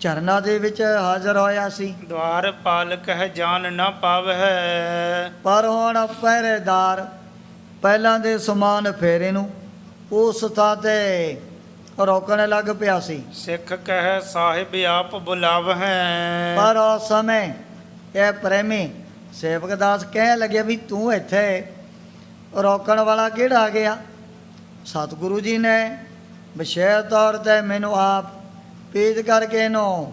ਚਰਨਾਂ ਦੇ ਵਿੱਚ ਹਾਜ਼ਰ ਹੋਇਆ ਸੀ। ਦਵਾਰ ਪਾਲਕ ਹੈ ਜਾਨ ਨਾ ਪਾਵੈ। ਪਰ ਹੁਣ ਪਹਿਰੇਦਾਰ ਪਹਿਲਾਂ ਦੇ ਸਮਾਨ ਫੇਰੇ ਨੂੰ ਉਸ ਥਾਂ ਤੇ ਰੋਕਣ ਲੱਗ ਪਿਆ ਸੀ। ਸਿੱਖ ਕਹਿ ਸਾਹਿਬ ਆਪ ਬੁਲਾਵਹਿ। ਪਰ ਉਸ ਸਮੇਂ ਇਹ ਪ੍ਰੇਮੀ ਸੇਵਕ ਦਾਸ ਕਹਿਣ ਲੱਗਿਆ ਵੀ ਤੂੰ ਇੱਥੇ ਰੋਕਣ ਵਾਲਾ ਕਿਹੜਾ ਆ ਗਿਆ? ਸਤਿਗੁਰੂ ਜੀ ਨੇ ਵਿਸ਼ੇਸ਼ ਤੌਰ ਤੇ ਮੈਨੂੰ ਆਪ ਪੇਜ ਕਰਕੇ ਇਹਨੂੰ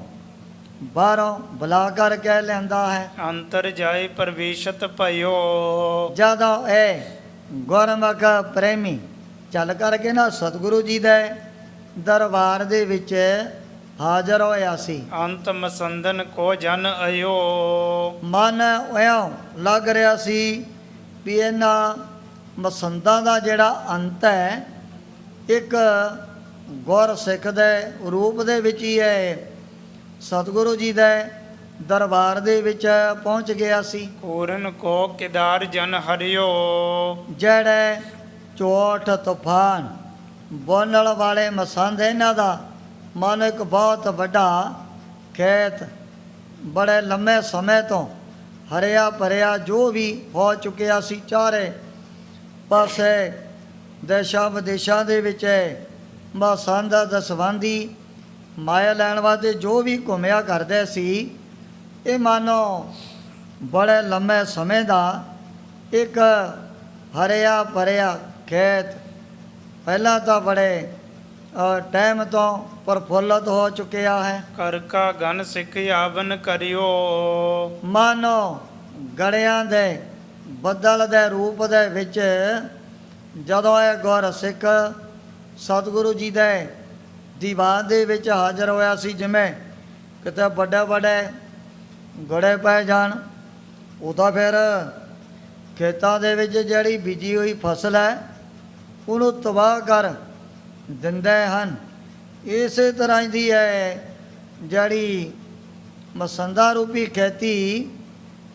ਬਾਹਰੋਂ ਬੁਲਾ ਕਰਕੇ ਲਿਆਂਦਾ ਹੈ। ਅੰਤਰ ਜਾਏ ਪ੍ਰਵੇਸ਼ਤ ਭਇਓ। ਜਦੋਂ ਇਹ ਗੁਰਮੁਖ ਪ੍ਰੇਮੀ ਚੱਲ ਕਰਕੇ ਨਾ ਸਤਿਗੁਰੂ ਜੀ ਦੇ ਦਰਬਾਰ ਦੇ ਵਿੱਚ ਹਾਜ਼ਰ ਹੋਇਆ ਸੀ। ਅੰਤ ਮਸੰਦਨ ਕੋ ਜਨ ਅਯੋ। ਮਨ ਇਉਂ ਲੱਗ ਰਿਹਾ ਸੀ ਵੀ ਇਹਨਾਂ ਮਸੰਦਾਂ ਦਾ ਜਿਹੜਾ ਅੰਤ ਹੈ ਇੱਕ ਗੁਰ ਸਿੱਖ ਦੇ ਰੂਪ ਦੇ ਵਿੱਚ ਹੀ ਹੈ ਸਤਿਗੁਰੂ ਜੀ ਦੇ ਦਰਬਾਰ ਦੇ ਵਿੱਚ ਪਹੁੰਚ ਗਿਆ ਸੀ। ਪੂਰਨ ਕੋ ਕਿਦਾਰ ਜਨ ਹਰਿਓ। ਜਿਹੜੇ ਚੋਟ ਤੂਫਾਨ ਬੋਲਣ ਵਾਲੇ ਮਸੰਦ ਇਹਨਾਂ ਦਾ ਮਨ ਇੱਕ ਬਹੁਤ ਵੱਡਾ ਖੇਤ ਬੜੇ ਲੰਮੇ ਸਮੇਂ ਤੋਂ ਹਰਿਆ ਭਰਿਆ ਜੋ ਵੀ ਹੋ ਚੁੱਕਿਆ ਸੀ। ਚਾਰੇ ਪਾਸੇ ਦੇਸ਼ਾਂ ਵਿਦੇਸ਼ਾਂ ਦੇ ਵਿੱਚ ਮਸੰਦ ਦਸਵੰਦੀ ਮਾਇਆ ਲੈਣ ਵਾਸਤੇ ਜੋ ਵੀ ਘੁੰਮਿਆ ਕਰਦੇ ਸੀ, ਇਹ ਮਾਨੋ ਬੜੇ ਲੰਮੇ ਸਮੇਂ ਦਾ ਇੱਕ ਹਰਿਆ ਭਰਿਆ ਖੇਤ ਪਹਿਲਾਂ ਤਾਂ ਬੜੇ ਟਾਈਮ ਤੋਂ ਪ੍ਰਫੁੱਲਤ ਹੋ ਚੁੱਕਿਆ ਹੈ। ਕਰ ਕਾ ਗਨ ਸਿੱਖ ਆਵਨ ਕਰਿਓ। ਮਾਨੋ ਗੜਿਆਂ ਦੇ ਬੱਦਲ ਦੇ ਰੂਪ ਦੇ ਵਿੱਚ ਜਦੋਂ ਇਹ ਗੁਰ ਸਿੱਖ ਸਤਿਗੁਰੂ ਜੀ ਦੇ ਦੀਵਾਨ ਦੇ ਵਿੱਚ ਹਾਜ਼ਰ ਹੋਇਆ ਸੀ, ਜਿਵੇਂ ਕਿਤੇ ਵੱਡੇ ਵੱਡੇ ਗੜੇ ਪੈ ਜਾਣ, ਉਹ ਤਾਂ ਫਿਰ ਖੇਤਾਂ ਦੇ ਵਿੱਚ ਜਿਹੜੀ ਬੀਜੀ ਹੋਈ ਫਸਲ ਹੈ ਉਹਨੂੰ ਤਬਾਹ ਕਰ ਦਿੰਦੇ ਹਨ। ਇਸੇ ਤਰ੍ਹਾਂ ਦੀ ਹੈ ਜਿਹੜੀ ਮਸੰਦਾ ਰੂਪੀ ਖੇਤੀ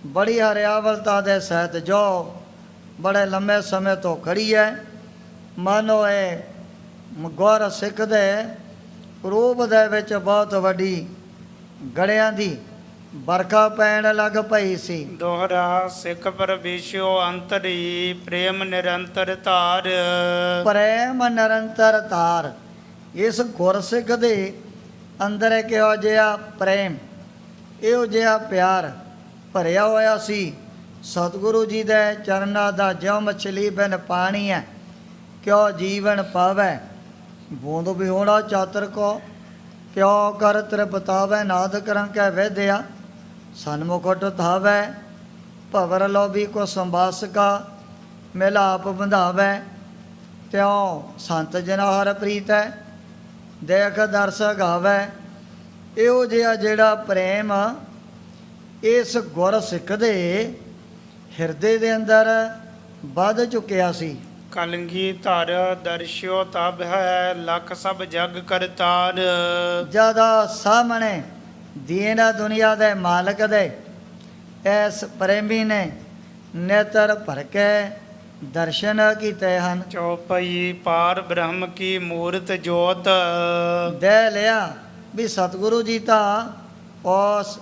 ਬੜੀ ਹਰਿਆਵਲਤਾ ਦੇ ਸਹਿਤ ਜੋ ਬੜੇ ਲੰਮੇ ਸਮੇਂ ਤੋਂ ਖੜੀ ਹੈ। ਮਾਨੋ ਇਹ ਗੁਰ ਸਿੱਖ ਦੇ ਰੂਪ ਦੇ ਵਿੱਚ ਬਹੁਤ ਵੱਡੀ ਗੜਿਆਂ ਦੀ ਵਰਖਾ ਪੈਣ ਲੱਗ ਪਈ ਸੀ। ਦੋਹਰਾ ਸਿੱਖ ਪ੍ਰਵੇਸ਼ਿਓ ਅੰਤਰੀ ਪ੍ਰੇਮ ਨਿਰੰਤਰ ਧਾਰ। ਪ੍ਰੇਮ ਨਿਰੰਤਰ ਧਾਰ। ਇਸ ਗੁਰਸਿੱਖ ਦੇ ਅੰਦਰ ਕਿਹੋ ਜਿਹਾ ਪ੍ਰੇਮ, ਇਹੋ ਜਿਹਾ ਪਿਆਰ ਭਰਿਆ ਹੋਇਆ ਸੀ। ਸਤਿਗੁਰੂ ਜੀ ਦੇ ਚਰਨਾਂ ਦਾ ਜਿਉ ਮਛਲੀ ਬਿਨ ਪਾਣੀ ਹੈ, ਕਿਉ ਜੀਵਨ ਪਾਵੈ ਬੂੰਦ ਵਿਹੋੜਾ ਚਾਤਰ ਕੋ, ਕਿਉ ਕਰ ਤ੍ਰਿਪਤਾਵੈ ਨਾਦ ਕਰੰ ਕੈ ਵੇਦਿਆ, ਸਨਮੁਖਟ ਧਾਵੈ ਭਵਰ ਲੋਭੀ ਕੋ ਸੰਵਾਸਕਾ, ਮਿਲਾਪ ਬੰਧਾਵੈ ਤਿਉ ਸੰਤ ਜਨਾ ਹਰ ਪ੍ਰੀਤੈ, ਦੇਖ ਦਰਸ ਗਾਵੈ। ਇਹੋ ਜਿਹਾ ਜਿਹੜਾ ਪ੍ਰੇਮ ਇਸ ਗੁਰ ਸਿੱਖ ਦੇ ਹਿਰਦੇ ਦੇ ਅੰਦਰ ਵੱਧ ਚੁੱਕਿਆ ਸੀ। ਕਲਗੀ ਧਰ ਦਰਸ਼ਿਓ ਤਬ ਹੈ ਲਖ ਸਭ ਜਗ ਕਰਤਾਰ। ਜਦੋਂ ਸਾਹਮਣੇ ਦੀਨ ਦੁਨੀਆ ਦੇ ਮਾਲਕ ਦੇ ਇਸ ਪ੍ਰੇਮੀ ਨੇ ਨੇਤਰ ਭਰ ਕੇ ਦਰਸ਼ਨ ਕੀਤੇ ਹਨ। ਚੌਪਈ ਪਾਰ ਬ੍ਰਹਮ ਕੀ ਮੂਰਤ ਜੋਤ। ਦੇ ਲਿਆ ਵੀ ਸਤਿਗੁਰੂ ਜੀ ਤਾਂ ਉਸ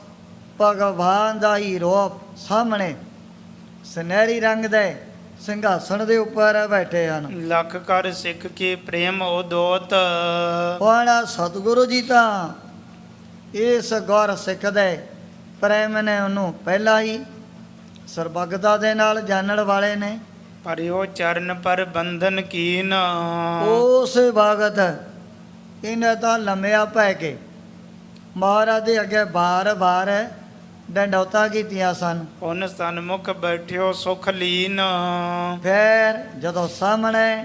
ਭਗਵਾਨ ਦਾ ਹੀ ਰੂਪ ਸਾਹਮਣੇ ਸੁਨਹਿਰੀ ਰੰਗ ਦੇ ਸਿੰਘਾਸਣ ਦੇ ਉੱਪਰ ਬੈਠੇ ਹਨ। ਲਖ ਕਰ ਸਿੱਖ ਕੀ ਪ੍ਰੇਮ ਉਦੋਤ। ਹੁਣ ਸਤਿਗੁਰੂ ਜੀ ਤਾਂ ਇਸ ਗੁਰ ਸਿੱਖ ਦੇ ਪ੍ਰੇਮ ਨੇ ਉਹਨੂੰ ਪਹਿਲਾਂ ਹੀ ਸਰਬੱਗਤਾ ਦੇ ਨਾਲ ਜਾਣਨ ਵਾਲੇ ਨੇ। ਪਰਿਓ ਚਰਨ ਪਰ ਬੰਧਨ ਕੀਨ। ਉਸ ਵਕਤ ਇਹਨੇ ਤਾਂ ਲੰਮਿਆ ਪੈ ਕੇ ਮਹਾਰਾਜ ਦੇ ਅੱਗੇ ਬਾਰ-ਬਾਰ ਡੰਡੌਤਾਂ ਕੀਤੀਆਂ ਸਨ। ਪੁਨ ਸਨਮੁਖ ਬੈਠਿਓ ਸੁਖ ਲੀਨ। ਫਿਰ ਜਦੋਂ ਸਾਹਮਣੇ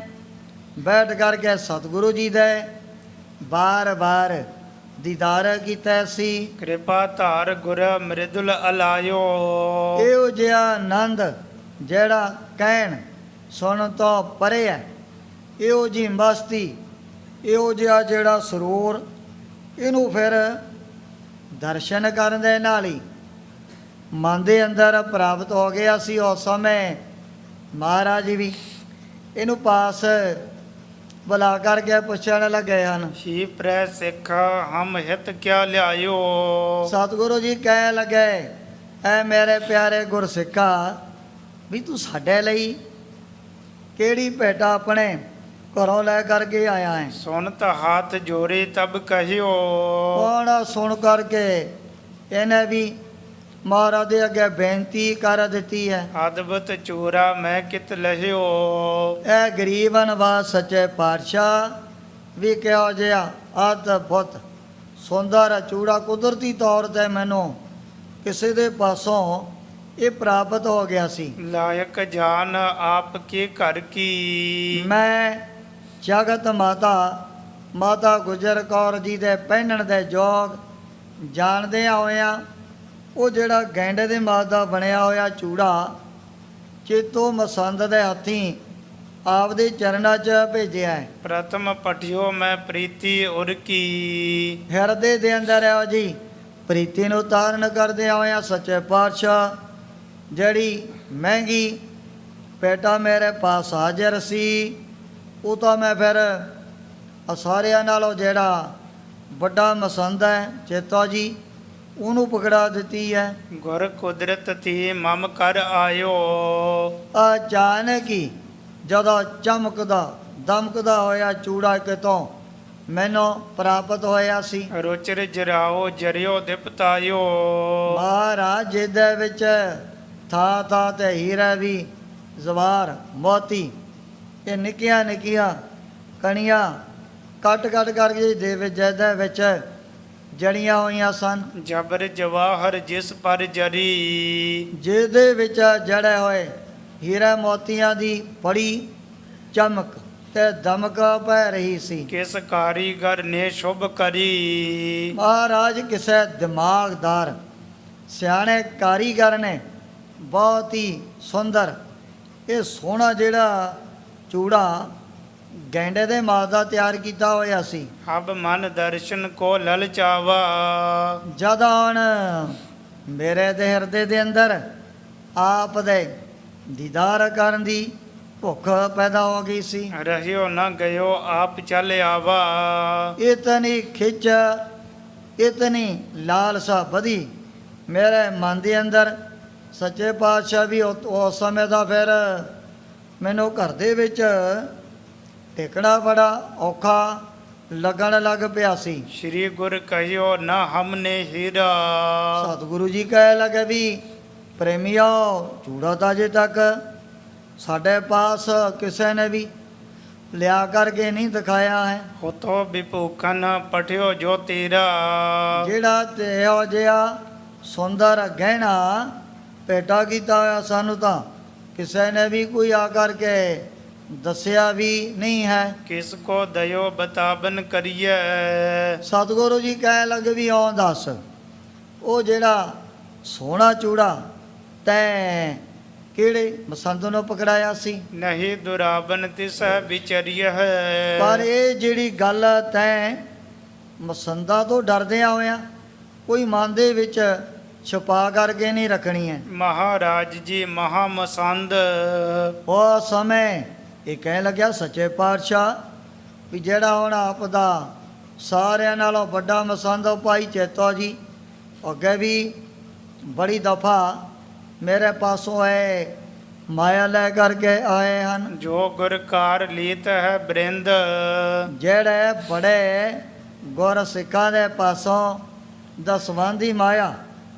ਬੈਠ ਕਰਕੇ ਸਤਿਗੁਰੂ ਜੀ ਦੇ ਬਾਰ-ਬਾਰ ਦੀਦਾਰ ਕੀਤਾ ਸੀ। ਕਿਰਪਾ ਧਾਰ ਗੁਰ ਮ੍ਰਿਦੁਲ ਅਲਾਇਓ। ਇਹੋ ਜਿਹਾ ਆਨੰਦ ਜਿਹੜਾ ਕਹਿਣ ਸੁਣਨ ਤੋਂ ਪਰੇ ਹੈ, ਇਹੋ ਜਿਹੀ ਮਸਤੀ, ਇਹੋ ਜਿਹਾ ਜਿਹੜਾ ਸਰੂਰ, ਇਹਨੂੰ ਫਿਰ ਦਰਸ਼ਨ ਕਰਨ ਦੇ ਨਾਲ ਹੀ ਮਨ ਦੇ ਅੰਦਰ ਪ੍ਰਾਪਤ ਹੋ ਗਿਆ ਸੀ। ਉਸ ਸਮੇਂ ਮਹਾਰਾਜ ਜੀ ਵੀ ਇਹਨੂੰ ਪਾਸ ਬੁਲਾ ਕਰਕੇ ਪੁੱਛਣ ਲੱਗੇ ਹਨ, ਹੀ ਪ੍ਰੈ ਸਿੱਖ ਹਮ ਹਿਤ ਕਿਆ ਲਿਆਇਓ। ਸਤਿਗੁਰੂ ਜੀ ਕਹਿਣ ਲੱਗੇ, ਐ ਮੇਰੇ ਪਿਆਰੇ ਗੁਰਸਿੱਖਾ, ਵੀ ਤੂੰ ਸਾਡੇ ਲਈ ਕਿਹੜੀ ਭੇਟਾ ਆਪਣੇ ਘਰੋਂ ਲੈ ਕਰਕੇ ਆਇਆ ਹੈ। ਸੁਨਤ ਹੱਥ ਜੋੜੇ ਤਬ ਕਹਿਓ। ਹੁਣ ਸੁਣ ਕਰਕੇ ਇਹਨੇ ਵੀ ਮਹਾਰਾਜ ਦੇ ਅੱਗੇ ਬੇਨਤੀ ਕਰ ਦਿੱਤੀ ਹੈ। ਅਦਭੁਤ ਚੂਰਾ ਮੈਂ ਕਿਤ ਲਹਿਓ। ਇਹ ਗਰੀਬ ਨਿਵਾਜ ਸੱਚੇ ਪਾਤਸ਼ਾਹ ਵੀ ਕਿਹੋ ਜਿਹਾ ਅਦਭੁਤ ਸੁੰਦਰ ਚੂੜਾ ਕੁਦਰਤੀ ਤੌਰ ਤੇ ਮੈਨੂੰ ਕਿਸੇ ਦੇ ਪਾਸੋਂ ਇਹ ਪ੍ਰਾਪਤ ਹੋ ਗਿਆ ਸੀ। ਲਾਇਕ ਜਾਨ ਆਪ ਕੇ ਘਰ ਕੀ। ਮੈਂ ਜਗਤ ਮਾਤਾ ਗੁਜਰ ਕੌਰ ਜੀ ਦੇ ਪਹਿਨਣ ਦੇ ਯੋਗ ਜਾਣਦੇ ਹੋਇਆਂ ਉਹ ਜਿਹੜਾ ਗੈਂਡੇ ਦੇ ਮਾਸ ਦਾ ਬਣਿਆ ਹੋਇਆ ਚੂੜਾ ਚੇਤੋ ਮਸੰਦ ਦੇ ਹੱਥੀਂ ਆਪਦੇ ਚਰਨਾਂ 'ਚ ਭੇਜਿਆ ਹੈ। ਪ੍ਰਥਮ ਪਠਿਓ ਮੈਂ ਪ੍ਰੀਤੀ ਉਰ ਕੀ। ਹਿਰਦੇ ਦੇ ਅੰਦਰ ਇਹੋ ਜੀ ਪ੍ਰੀਤੀ ਨੂੰ ਧਾਰਨ ਕਰਦੇ ਹੋਇਆਂ ਸੱਚੇ ਪਾਤਸ਼ਾਹ ਜਿਹੜੀ ਮਹਿੰਗੀ ਭੇਟਾ ਮੇਰੇ ਪਾਸ ਹਾਜ਼ਰ ਸੀ, ਉਹ ਤਾਂ ਮੈਂ ਫਿਰ ਸਾਰਿਆਂ ਨਾਲੋਂ ਜਿਹੜਾ ਵੱਡਾ ਮਸੰਦ ਹੈ ਚੇਤਾ ਜੀ, ਉਹਨੂੰ ਪਕੜਾ ਦਿੱਤੀ ਹੈ। ਗੁਰ ਕੁਦਰਤ ਤੀ ਮਮ ਕਰ ਆਇਓ। ਅਚਾਨਕ ਹੀ ਜਦੋਂ ਚਮਕਦਾ ਦਮਕਦਾ ਹੋਇਆ ਚੂੜਾ ਕਿਤੋਂ ਮੈਨੂੰ ਪ੍ਰਾਪਤ ਹੋਇਆ ਸੀ। ਰੁਚਿਰ ਜਰਾਓ ਜਰਿਓ ਦਿਪਤਾਇਓ। ਮਹਾਰਾਜ ਜੀ ਦੇ ਵਿੱਚ ਥਾਂ ਤੇ ਹੀਰਾ ਵੀ ਜ਼ਵਾਰ ਮੋਤੀ ਇਹ ਨਿੱਕੀਆਂ ਨਿੱਕੀਆਂ ਕਣੀਆਂ ਕੱਟ ਕਰਕੇ ਦੇ ਵਿੱਚ ਜੜੀਆਂ ਹੋਈਆਂ ਸਨ। ਜਬਰ ਜਵਾਹਰ ਜਿਸ ਪਰ ਜਰੀ। ਜਿਹਦੇ ਵਿੱਚ ਜੜੇ ਹੋਏ ਹੀਰਾ ਮੋਤੀਆਂ ਦੀ ਬੜੀ ਚਮਕ ਤੇ ਦਮਕ ਪੈ ਰਹੀ ਸੀ। ਕਿਸ ਕਾਰੀਗਰ ਨੇ ਸ਼ੁਭ ਕਰੀ। ਮਹਾਰਾਜ ਕਿਸੇ ਦਿਮਾਗਦਾਰ ਸਿਆਣੇ ਕਾਰੀਗਰ ਨੇ ਬਹੁਤ ਹੀ ਸੁੰਦਰ ਇਹ ਸੋਹਣਾ ਜਿਹੜਾ ਚੂੜਾ ਗੈਂਡੇ ਦੇ ਮਾਸ ਦਾ ਤਿਆਰ ਕੀਤਾ ਹੋਇਆ ਸੀ। ਹਬ ਮਨ ਦਰਸ਼ਨ ਕੋ ਲਲਚਾਵਾ। ਜਦੋਂ ਹੁਣ ਮੇਰੇ ਦੇ ਹਿਰਦੇ ਦੇ ਅੰਦਰ ਆਪ ਦੇ ਦੀਦਾਰ ਕਰਨ ਦੀ ਭੁੱਖ ਪੈਦਾ ਹੋ ਗਈ ਸੀ। ਰਹਿਓ ਨ ਗਇਓ ਆਪ ਚੱਲ ਆਵਾ। ਇਤਨੀ ਖਿੱਚ, ਇਤਨੀ ਲਾਲਸਾ ਵਧੀ ਮੇਰੇ ਮਨ ਦੇ ਅੰਦਰ। ਸੱਚੇ ਪਾਤਸ਼ਾਹ ਵੀ ਉਸ ਸਮੇਂ ਦਾ ਫਿਰ ਮੈਨੂੰ ਘਰ ਦੇ ਵਿੱਚ ਟਿਕਣਾ ਬੜਾ ਔਖਾ ਲੱਗਣ ਲੱਗ ਪਿਆ ਸੀ। ਸ੍ਰੀ ਗੁਰ ਕਹਿਓ ਨ ਹਮਨੇ ਹੀਰਾ। ਸਤਿਗੁਰੂ ਜੀ ਕਹਿ ਲਗੇ ਵੀ ਪ੍ਰੇਮੀਓ, ਚੂੜਾ ਤਾਂ ਅਜੇ ਤੱਕ ਸਾਡੇ ਪਾਸ ਕਿਸੇ ਨੇ ਵੀ ਲਿਆ ਕਰਕੇ ਨਹੀਂ ਦਿਖਾਇਆ ਹੈ। ਹੋਤੋ ਵਿਭੂਖਨ ਪਠਿਓ ਜੋ ਤੇਰਾ। ਜਿਹੜਾ ਤੇ ਇਹੋ ਜਿਹਾ ਸੁੰਦਰ ਗਹਿਣਾ ਭੇਟਾ ਕੀਤਾ ਹੋਇਆ ਸਾਨੂੰ ਤਾਂ ਕਿਸੇ ਨੇ ਵੀ ਕੋਈ ਆ ਕਰਕੇ ਦੱਸਿਆ ਵੀ ਨਹੀਂ ਹੈ। ਕਿਸ ਕੋ ਦਇਓ ਬਤਾਬਨ ਕਰੀਏ। ਸਤਿਗੁਰੂ ਜੀ ਕਹਿ ਲੱਗੇ ਵੀ ਆਉਂ ਦੱਸ, ਉਹ ਜਿਹੜਾ ਸੋਹਣਾ ਚੂੜਾ ਤੈਂ ਕਿਹੜੇ ਮਸੰਦ ਨੂੰ ਪਕੜਾਇਆ ਸੀ? ਨਹੀਂ ਦੁਰਾਬਨ ਤਿਸ ਵਿਚਰੀਏ। ਪਰ ਇਹ ਜਿਹੜੀ ਗੱਲ ਤੈਂ ਮਸੰਦਾਂ ਤੋਂ ਡਰਦਿਆਂ ਹੋਇਆਂ ਕੋਈ ਮਨ ਦੇ ਵਿੱਚ ਛੁਪਾ ਕਰਕੇ ਨਹੀਂ ਰੱਖਣੀ ਹੈ। ਮਹਾਰਾਜ ਜੀ ਮਹਾ ਮਸੰਦ। ਉਹ ਸਮੇਂ ਇਹ ਕਹਿਣ ਲੱਗਿਆ ਸੱਚੇ ਪਾਤਸ਼ਾਹ ਵੀ ਜਿਹੜਾ ਹੁਣ ਆਪ ਦਾ ਸਾਰਿਆਂ ਨਾਲੋਂ ਵੱਡਾ ਮਸੰਦ ਉਹ ਭਾਈ ਚੇਤੋ ਜੀ ਅੱਗੇ ਵੀ ਬੜੀ ਦਫਾ ਮੇਰੇ ਪਾਸੋਂ ਹੈ ਮਾਇਆ ਲੈ ਕਰਕੇ ਆਏ ਹਨ। ਜੋ ਗੁਰਕਾਰ ਲੀਤ ਹੈ ਬ੍ਰਿੰਦ। ਜਿਹੜੇ ਬੜੇ ਗੁਰ ਸਿੱਖਾਂ ਦੇ ਪਾਸੋਂ ਦਸਵੰਦੀ ਮਾਇਆ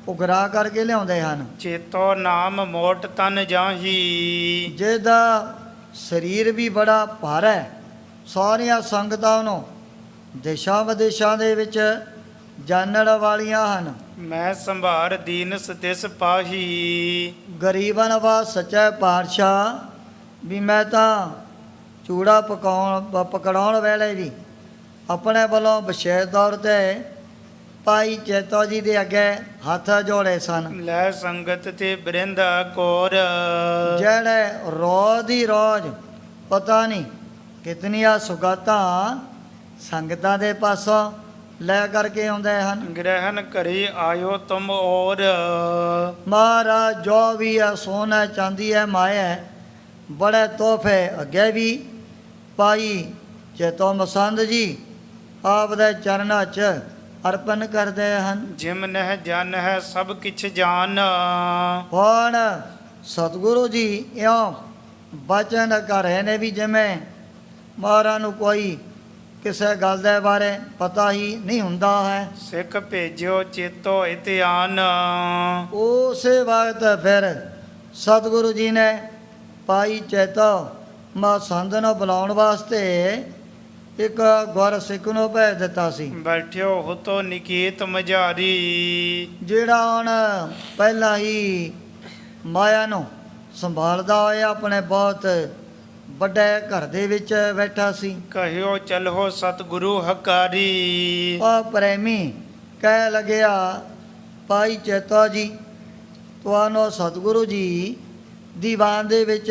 ਉਗਰਾ ਕਰਕੇ ਲਿਆਉਂਦੇ ਹਨ। ਚੇਤੋ ਨਾਮ ਮੋਟ ਤਨ ਜਾਹੀ। ਜਿਹਦਾ ਸਰੀਰ ਵੀ ਬੜਾ ਭਾਰਾ ਹੈ, ਸਾਰੀਆਂ ਸੰਗਤਾਂ ਨੂੰ ਦੇਸ਼ਾਂ ਵਿਦੇਸ਼ਾਂ ਦੇ ਵਿੱਚ ਜਾਣਨ ਵਾਲੀਆਂ ਹਨ। ਮੈਂ ਸੰਭਾਰ ਦੀਨ ਸਤਿਸ ਪਾਹੀ। ਗਰੀਬਨ ਵਾ ਸੱਚਾ ਪਾਤਸ਼ਾਹ ਵੀ ਮੈਂ ਤਾਂ ਚੂੜਾ ਪਕੜਾਉਣ ਵੇਲੇ ਵੀ ਆਪਣੇ ਵੱਲੋਂ ਵਿਸ਼ੇਸ਼ ਤੌਰ ਤੇ ਭਾਈ ਚੇਤੋ ਜੀ ਦੇ ਅੱਗੇ ਹੱਥ ਜੋੜੇ ਸਨ। ਲੈ ਸੰਗਤ ਤੇ ਬ੍ਰਿੰਦਾ ਕੋਰ। ਜਿਹੜੇ ਰੋਜ਼ ਦੀ ਰੋਜ਼ ਪਤਾ ਨਹੀਂ ਕਿਤਨੀਆਂ ਸੁਗਾਤਾਂ ਸੰਗਤਾਂ ਦੇ ਪਾਸੋਂ ਲੈ ਕਰਕੇ ਆਉਂਦੇ ਹਨ। ਗ੍ਰਹਿਣ ਕਰੀ ਆਇਓ ਤੁਮ ਔਰ। ਮਹਾਰਾਜ ਜੋ ਵੀ ਹੈ ਸੋਨਾ ਚਾਂਦੀ ਹੈ ਮਾਇਆ ਹੈ, ਬੜੇ ਤੋਹਫੇ ਅੱਗੇ ਵੀ ਭਾਈ ਚੇਤੋ ਮਸੰਦ ਜੀ ਆਪ ਦੇ ਚਰਨਾਂ 'ਚ ਅਰਪਣ ਕਰਦੇ ਹਨ। ਜਿਮ ਨਹਿ ਜਨ ਹੈ ਸਭ ਕਿਛ ਜਾਨ। ਹੁਣ ਸਤਿਗੁਰੂ ਜੀ ਇਉਂ ਬਚਨ ਕਰ ਰਹੇ ਨੇ ਵੀ ਜਿਵੇਂ ਮਹਾਰਾਜ ਨੂੰ ਕੋਈ ਕਿਸੇ ਗੱਲ ਦੇ ਬਾਰੇ ਪਤਾ ਹੀ ਨਹੀਂ ਹੁੰਦਾ ਹੈ। ਸਿੱਖ ਭੇਜਿਓ ਚੇਤੋ ਇਤਿਆਨ। ਉਸੇ ਵਕਤ ਫਿਰ ਸਤਿਗੁਰੂ ਜੀ ਨੇ ਭਾਈ ਚੇਤੋ ਮਸੰਦ ਨੂੰ ਬੁਲਾਉਣ ਵਾਸਤੇ ਇੱਕ ਗੁਰ ਸਿੱਖ ਨੂੰ ਭੇਜ ਦਿੱਤਾ ਸੀ। ਬੈਠਿਓ ਹੁਤੋ ਨਿਕੇਤ ਮਝਾਰੀ। ਜਿਹੜਾ ਹੁਣ ਪਹਿਲਾਂ ਹੀ ਮਾਇਆ ਨੂੰ ਸੰਭਾਲਦਾ ਹੋਇਆ ਆਪਣੇ ਬਹੁਤ ਵੱਡੇ ਘਰ ਦੇ ਵਿੱਚ ਬੈਠਾ ਸੀ। ਕਹਿਓ ਚਲੋ ਸਤਿਗੁਰੂ ਹਕਾਰੀ। ਉਹ ਪ੍ਰੇਮੀ ਕਹਿ ਲੱਗਿਆ ਭਾਈ ਚੇਤੋ ਜੀ ਤੁਹਾਨੂੰ ਸਤਿਗੁਰੂ ਜੀ ਦੀਵਾਨ ਦੇ ਵਿੱਚ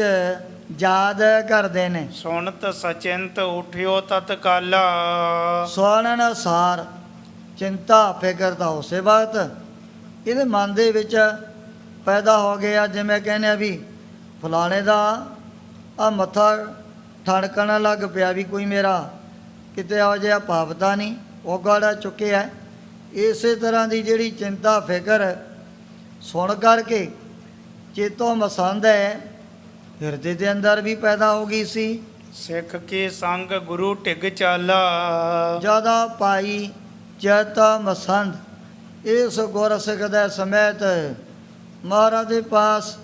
ਯਾਦ ਕਰਦੇ ਨੇ। ਸੁਣਤ ਸਚਿੰਤ ਉਠਿਓ ਤਤਕਾਲਾ। ਸੁਣਨ ਅਨੁਸਾਰ ਚਿੰਤਾ ਫਿਕਰ ਤਾਂ ਉਸੇ ਵਕਤ ਇਹਦੇ ਮਨ ਦੇ ਵਿੱਚ ਪੈਦਾ ਹੋ ਗਿਆ। ਜਿਵੇਂ ਕਹਿੰਦੇ ਆ ਵੀ ਫਲਾਣੇ ਦਾ ਆ ਮੱਥਾ ਠਣਕਣ ਲੱਗ ਪਿਆ ਵੀ ਕੋਈ ਮੇਰਾ ਕਿਤੇ ਇਹੋ ਜਿਹਾ ਭਾਵਤਾ ਨਹੀਂ ਉਹ ਗਾੜਾ ਚੁੱਕਿਆ। ਇਸੇ ਤਰ੍ਹਾਂ ਦੀ ਜਿਹੜੀ ਚਿੰਤਾ ਫਿਕਰ ਸੁਣ ਕਰਕੇ ਚੇਤੋ ਮਸੰਦ ਹੈ ਹਿਰਦੇ ਦੇ ਅੰਦਰ ਵੀ ਪੈਦਾ ਹੋ ਗਈ ਸੀ। ਸਿੱਖ ਕੇ ਸੰਗ ਗੁਰੂ ਢਿੱਗ ਚਾਲਾ। ਜਦੋਂ ਭਾਈ ਚੇਤੋ ਮਸੰਦ ਇਸ ਗੁਰ ਸਿੱਖ ਦੇ ਸਮੇਤ ਮਹਾਰਾਜ ਦੇ ਪਾਸ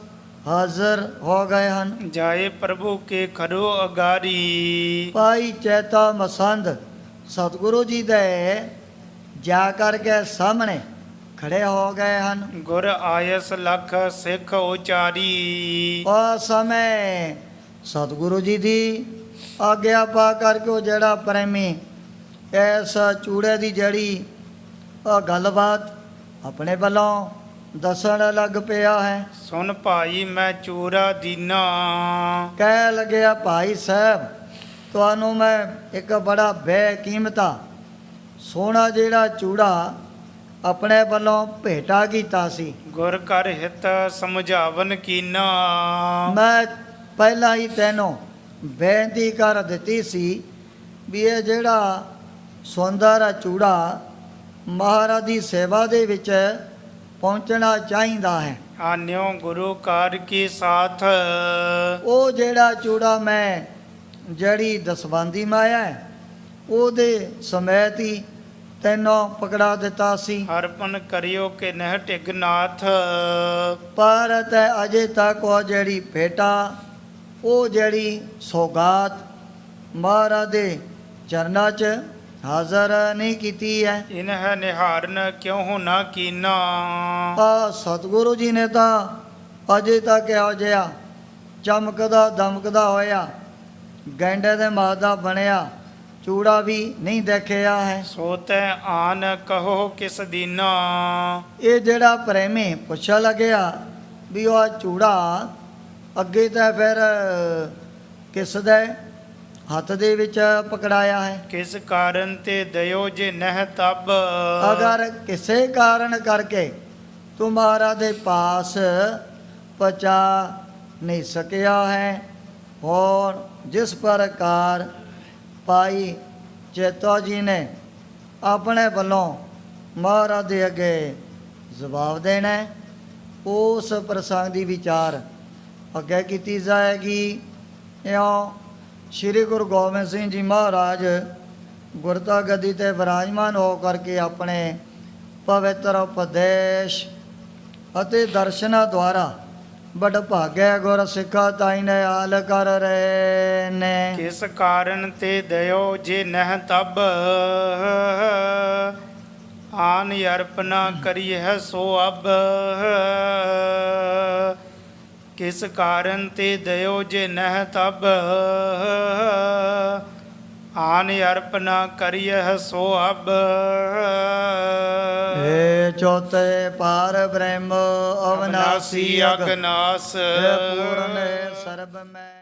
ਹਾਜ਼ਰ ਹੋ ਗਏ ਹਨ। ਜਾਏ ਪ੍ਰਭੂ ਕੇ ਖਰੋ ਅਗਾਰੀ। ਭਾਈ ਚੇਤੋ ਮਸੰਦ ਸਤਿਗੁਰੂ ਜੀ ਦੇ ਜਾ ਕਰਕੇ ਸਾਹਮਣੇ ਖੜੇ ਹੋ ਗਏ ਹਨ। ਗੁਰ ਆਇਸ ਲਖ ਸਿੱਖ ਉਚਾਰੀ। ਉਸ ਸਮੇਂ ਸਤਿਗੁਰੂ ਜੀ ਦੀ ਆਗਿਆ ਪਾ ਕਰਕੇ ਉਹ ਜਿਹੜਾ ਪ੍ਰੇਮੀ ਇਸ ਚੂੜੇ ਦੀ ਜਿਹੜੀ ਗੱਲਬਾਤ ਆਪਣੇ ਵੱਲੋਂ ਦੱਸਣ ਲੱਗ ਪਿਆ ਹੈ। ਸੁਨ ਭਾਈ ਮੈਂ ਚੂਰਾ ਦੀਨਾ। ਕਹਿ ਲੱਗਿਆ ਭਾਈ ਸਾਹਿਬ ਤੁਹਾਨੂੰ ਮੈਂ ਇੱਕ ਬੜਾ ਬੇਕੀਮਤਾ ਸੋਹਣਾ ਜਿਹੜਾ ਚੂੜਾ ਆਪਣੇ ਵੱਲੋਂ ਭੇਟਾ ਕੀਤਾ ਸੀ। ਗੁਰ ਕਰ ਹਿਤ ਸਮਝਾਵਨ ਕੀਨਾ। ਮੈਂ ਪਹਿਲਾਂ ਹੀ ਤੈਨੂੰ ਬੇਨਤੀ ਕਰ ਦਿੱਤੀ ਸੀ ਵੀ ਇਹ ਜਿਹੜਾ ਸੁੰਦਰ ਚੂੜਾ ਮਹਾਰਾਜ ਦੀ ਸੇਵਾ ਦੇ ਵਿੱਚ ਪਹੁੰਚਣਾ ਚਾਹੀਦਾ ਹੈ। ਆਨਿਓ ਗੁਰੂ ਕਾਰ ਕੀ ਸਾਥ। ਉਹ ਜਿਹੜਾ ਚੂੜਾ ਮੈਂ ਜਿਹੜੀ ਦਸਵੰਦੀ ਮਾਇਆ ਹੈ, ਉਹਦੇ ਸਮੇਤ ਹੀ ਤੈਨੂੰ ਪਕੜਾ ਦਿੱਤਾ ਸੀ। ਅਰਪਣ ਕਰਿਓ ਕਿ ਨਹਿ ਢਿਗਨਾਥ। ਪਰ ਤੈ ਅਜੇ ਤੱਕ ਉਹ ਜਿਹੜੀ ਭੇਟਾ, ਉਹ ਜਿਹੜੀ ਸੌਗਾਤ ਮਹਾਰਾਜ ਦੇ ਚਰਨਾਂ 'ਚ ਹਾਜ਼ਰ ਨਹੀਂ ਕੀਤੀ ਹੈ। ਇਨਹ ਨਿਹਾਰਨ ਕਿਉਂ ਨਾ ਕੀਨਾ। ਆ ਸਤਿਗੁਰੂ ਜੀ ਨੇ ਤਾਂ ਅਜੇ ਤੱਕ ਇਹੋ ਜਿਹਾ ਚਮਕਦਾ ਦਮਕਦਾ ਹੋਇਆ ਗੈਂਡੇ ਦੇ ਮਾਤ ਦਾ ਬਣਿਆ ਚੂੜਾ ਵੀ ਨਹੀਂ ਦੇਖਿਆ ਹੈ। ਸੋ ਤੈ ਆਨ ਕਹੋ ਕਿਸ ਦੀਨਾ। ਇਹ ਜਿਹੜਾ ਪ੍ਰੇਮੀ ਪੁੱਛਣ ਲੱਗਿਆ ਵੀ ਉਹ ਚੂੜਾ ਅੱਗੇ ਤਾਂ ਫਿਰ ਕਿਸ ਦੇ ਹੱਥ ਦੇ ਵਿੱਚ ਪਕੜਾਇਆ ਹੈ। ਕਿਸ ਕਾਰਨ ਤੇ ਦਇਓ ਜੇ ਨਹਿ ਤਬ। ਅਗਰ ਕਿਸੇ ਕਾਰਨ ਕਰਕੇ ਤੁਮਾਰਾ ਦੇ ਪਾਸ ਪਹੁੰਚਾ ਨਹੀਂ ਸਕਿਆ ਹੈ, और जिस प्रकार भाई चेतो जी ने अपने वालों महाराज दे अगे जवाब देना है, उस प्रसंग की विचार अगे की जाएगी। इं श्री गुरु गोबिंद सिंह जी महाराज गुरता गद्दी ते विराजमान हो करके अपने पवित्र उपदेश ਅਤੇ ਦਰਸ਼ਨਾਂ ਦੁਆਰਾ ਬੜ ਭਾਗਿਆ ਗੁਰ ਸਿੱਖਾ ਤਾਈ ਨੇ ਹਾਲ ਕਰ ਰਹੇ ਨੇ। ਕਿਸ ਕਾਰਨ ਤੇ ਦਇਓ ਜੇ ਨਹਿ ਤਬ। ਆਨ ਅਰਪਨਾ ਕਰੀਐ ਸੋ ਅਬ। ਕਿਸ ਕਾਰਨ ਤੇ ਦਇਓ ਜੇ ਨਹਿ ਤਬ। ਆਨ ਅਰਪਨਾ ਕਰੀਐ ਸੋ ਅਬ। हे चौथे पार ब्रह्म अविनाशी ਅਗਨਾਸ। पूर्ण सर्ब में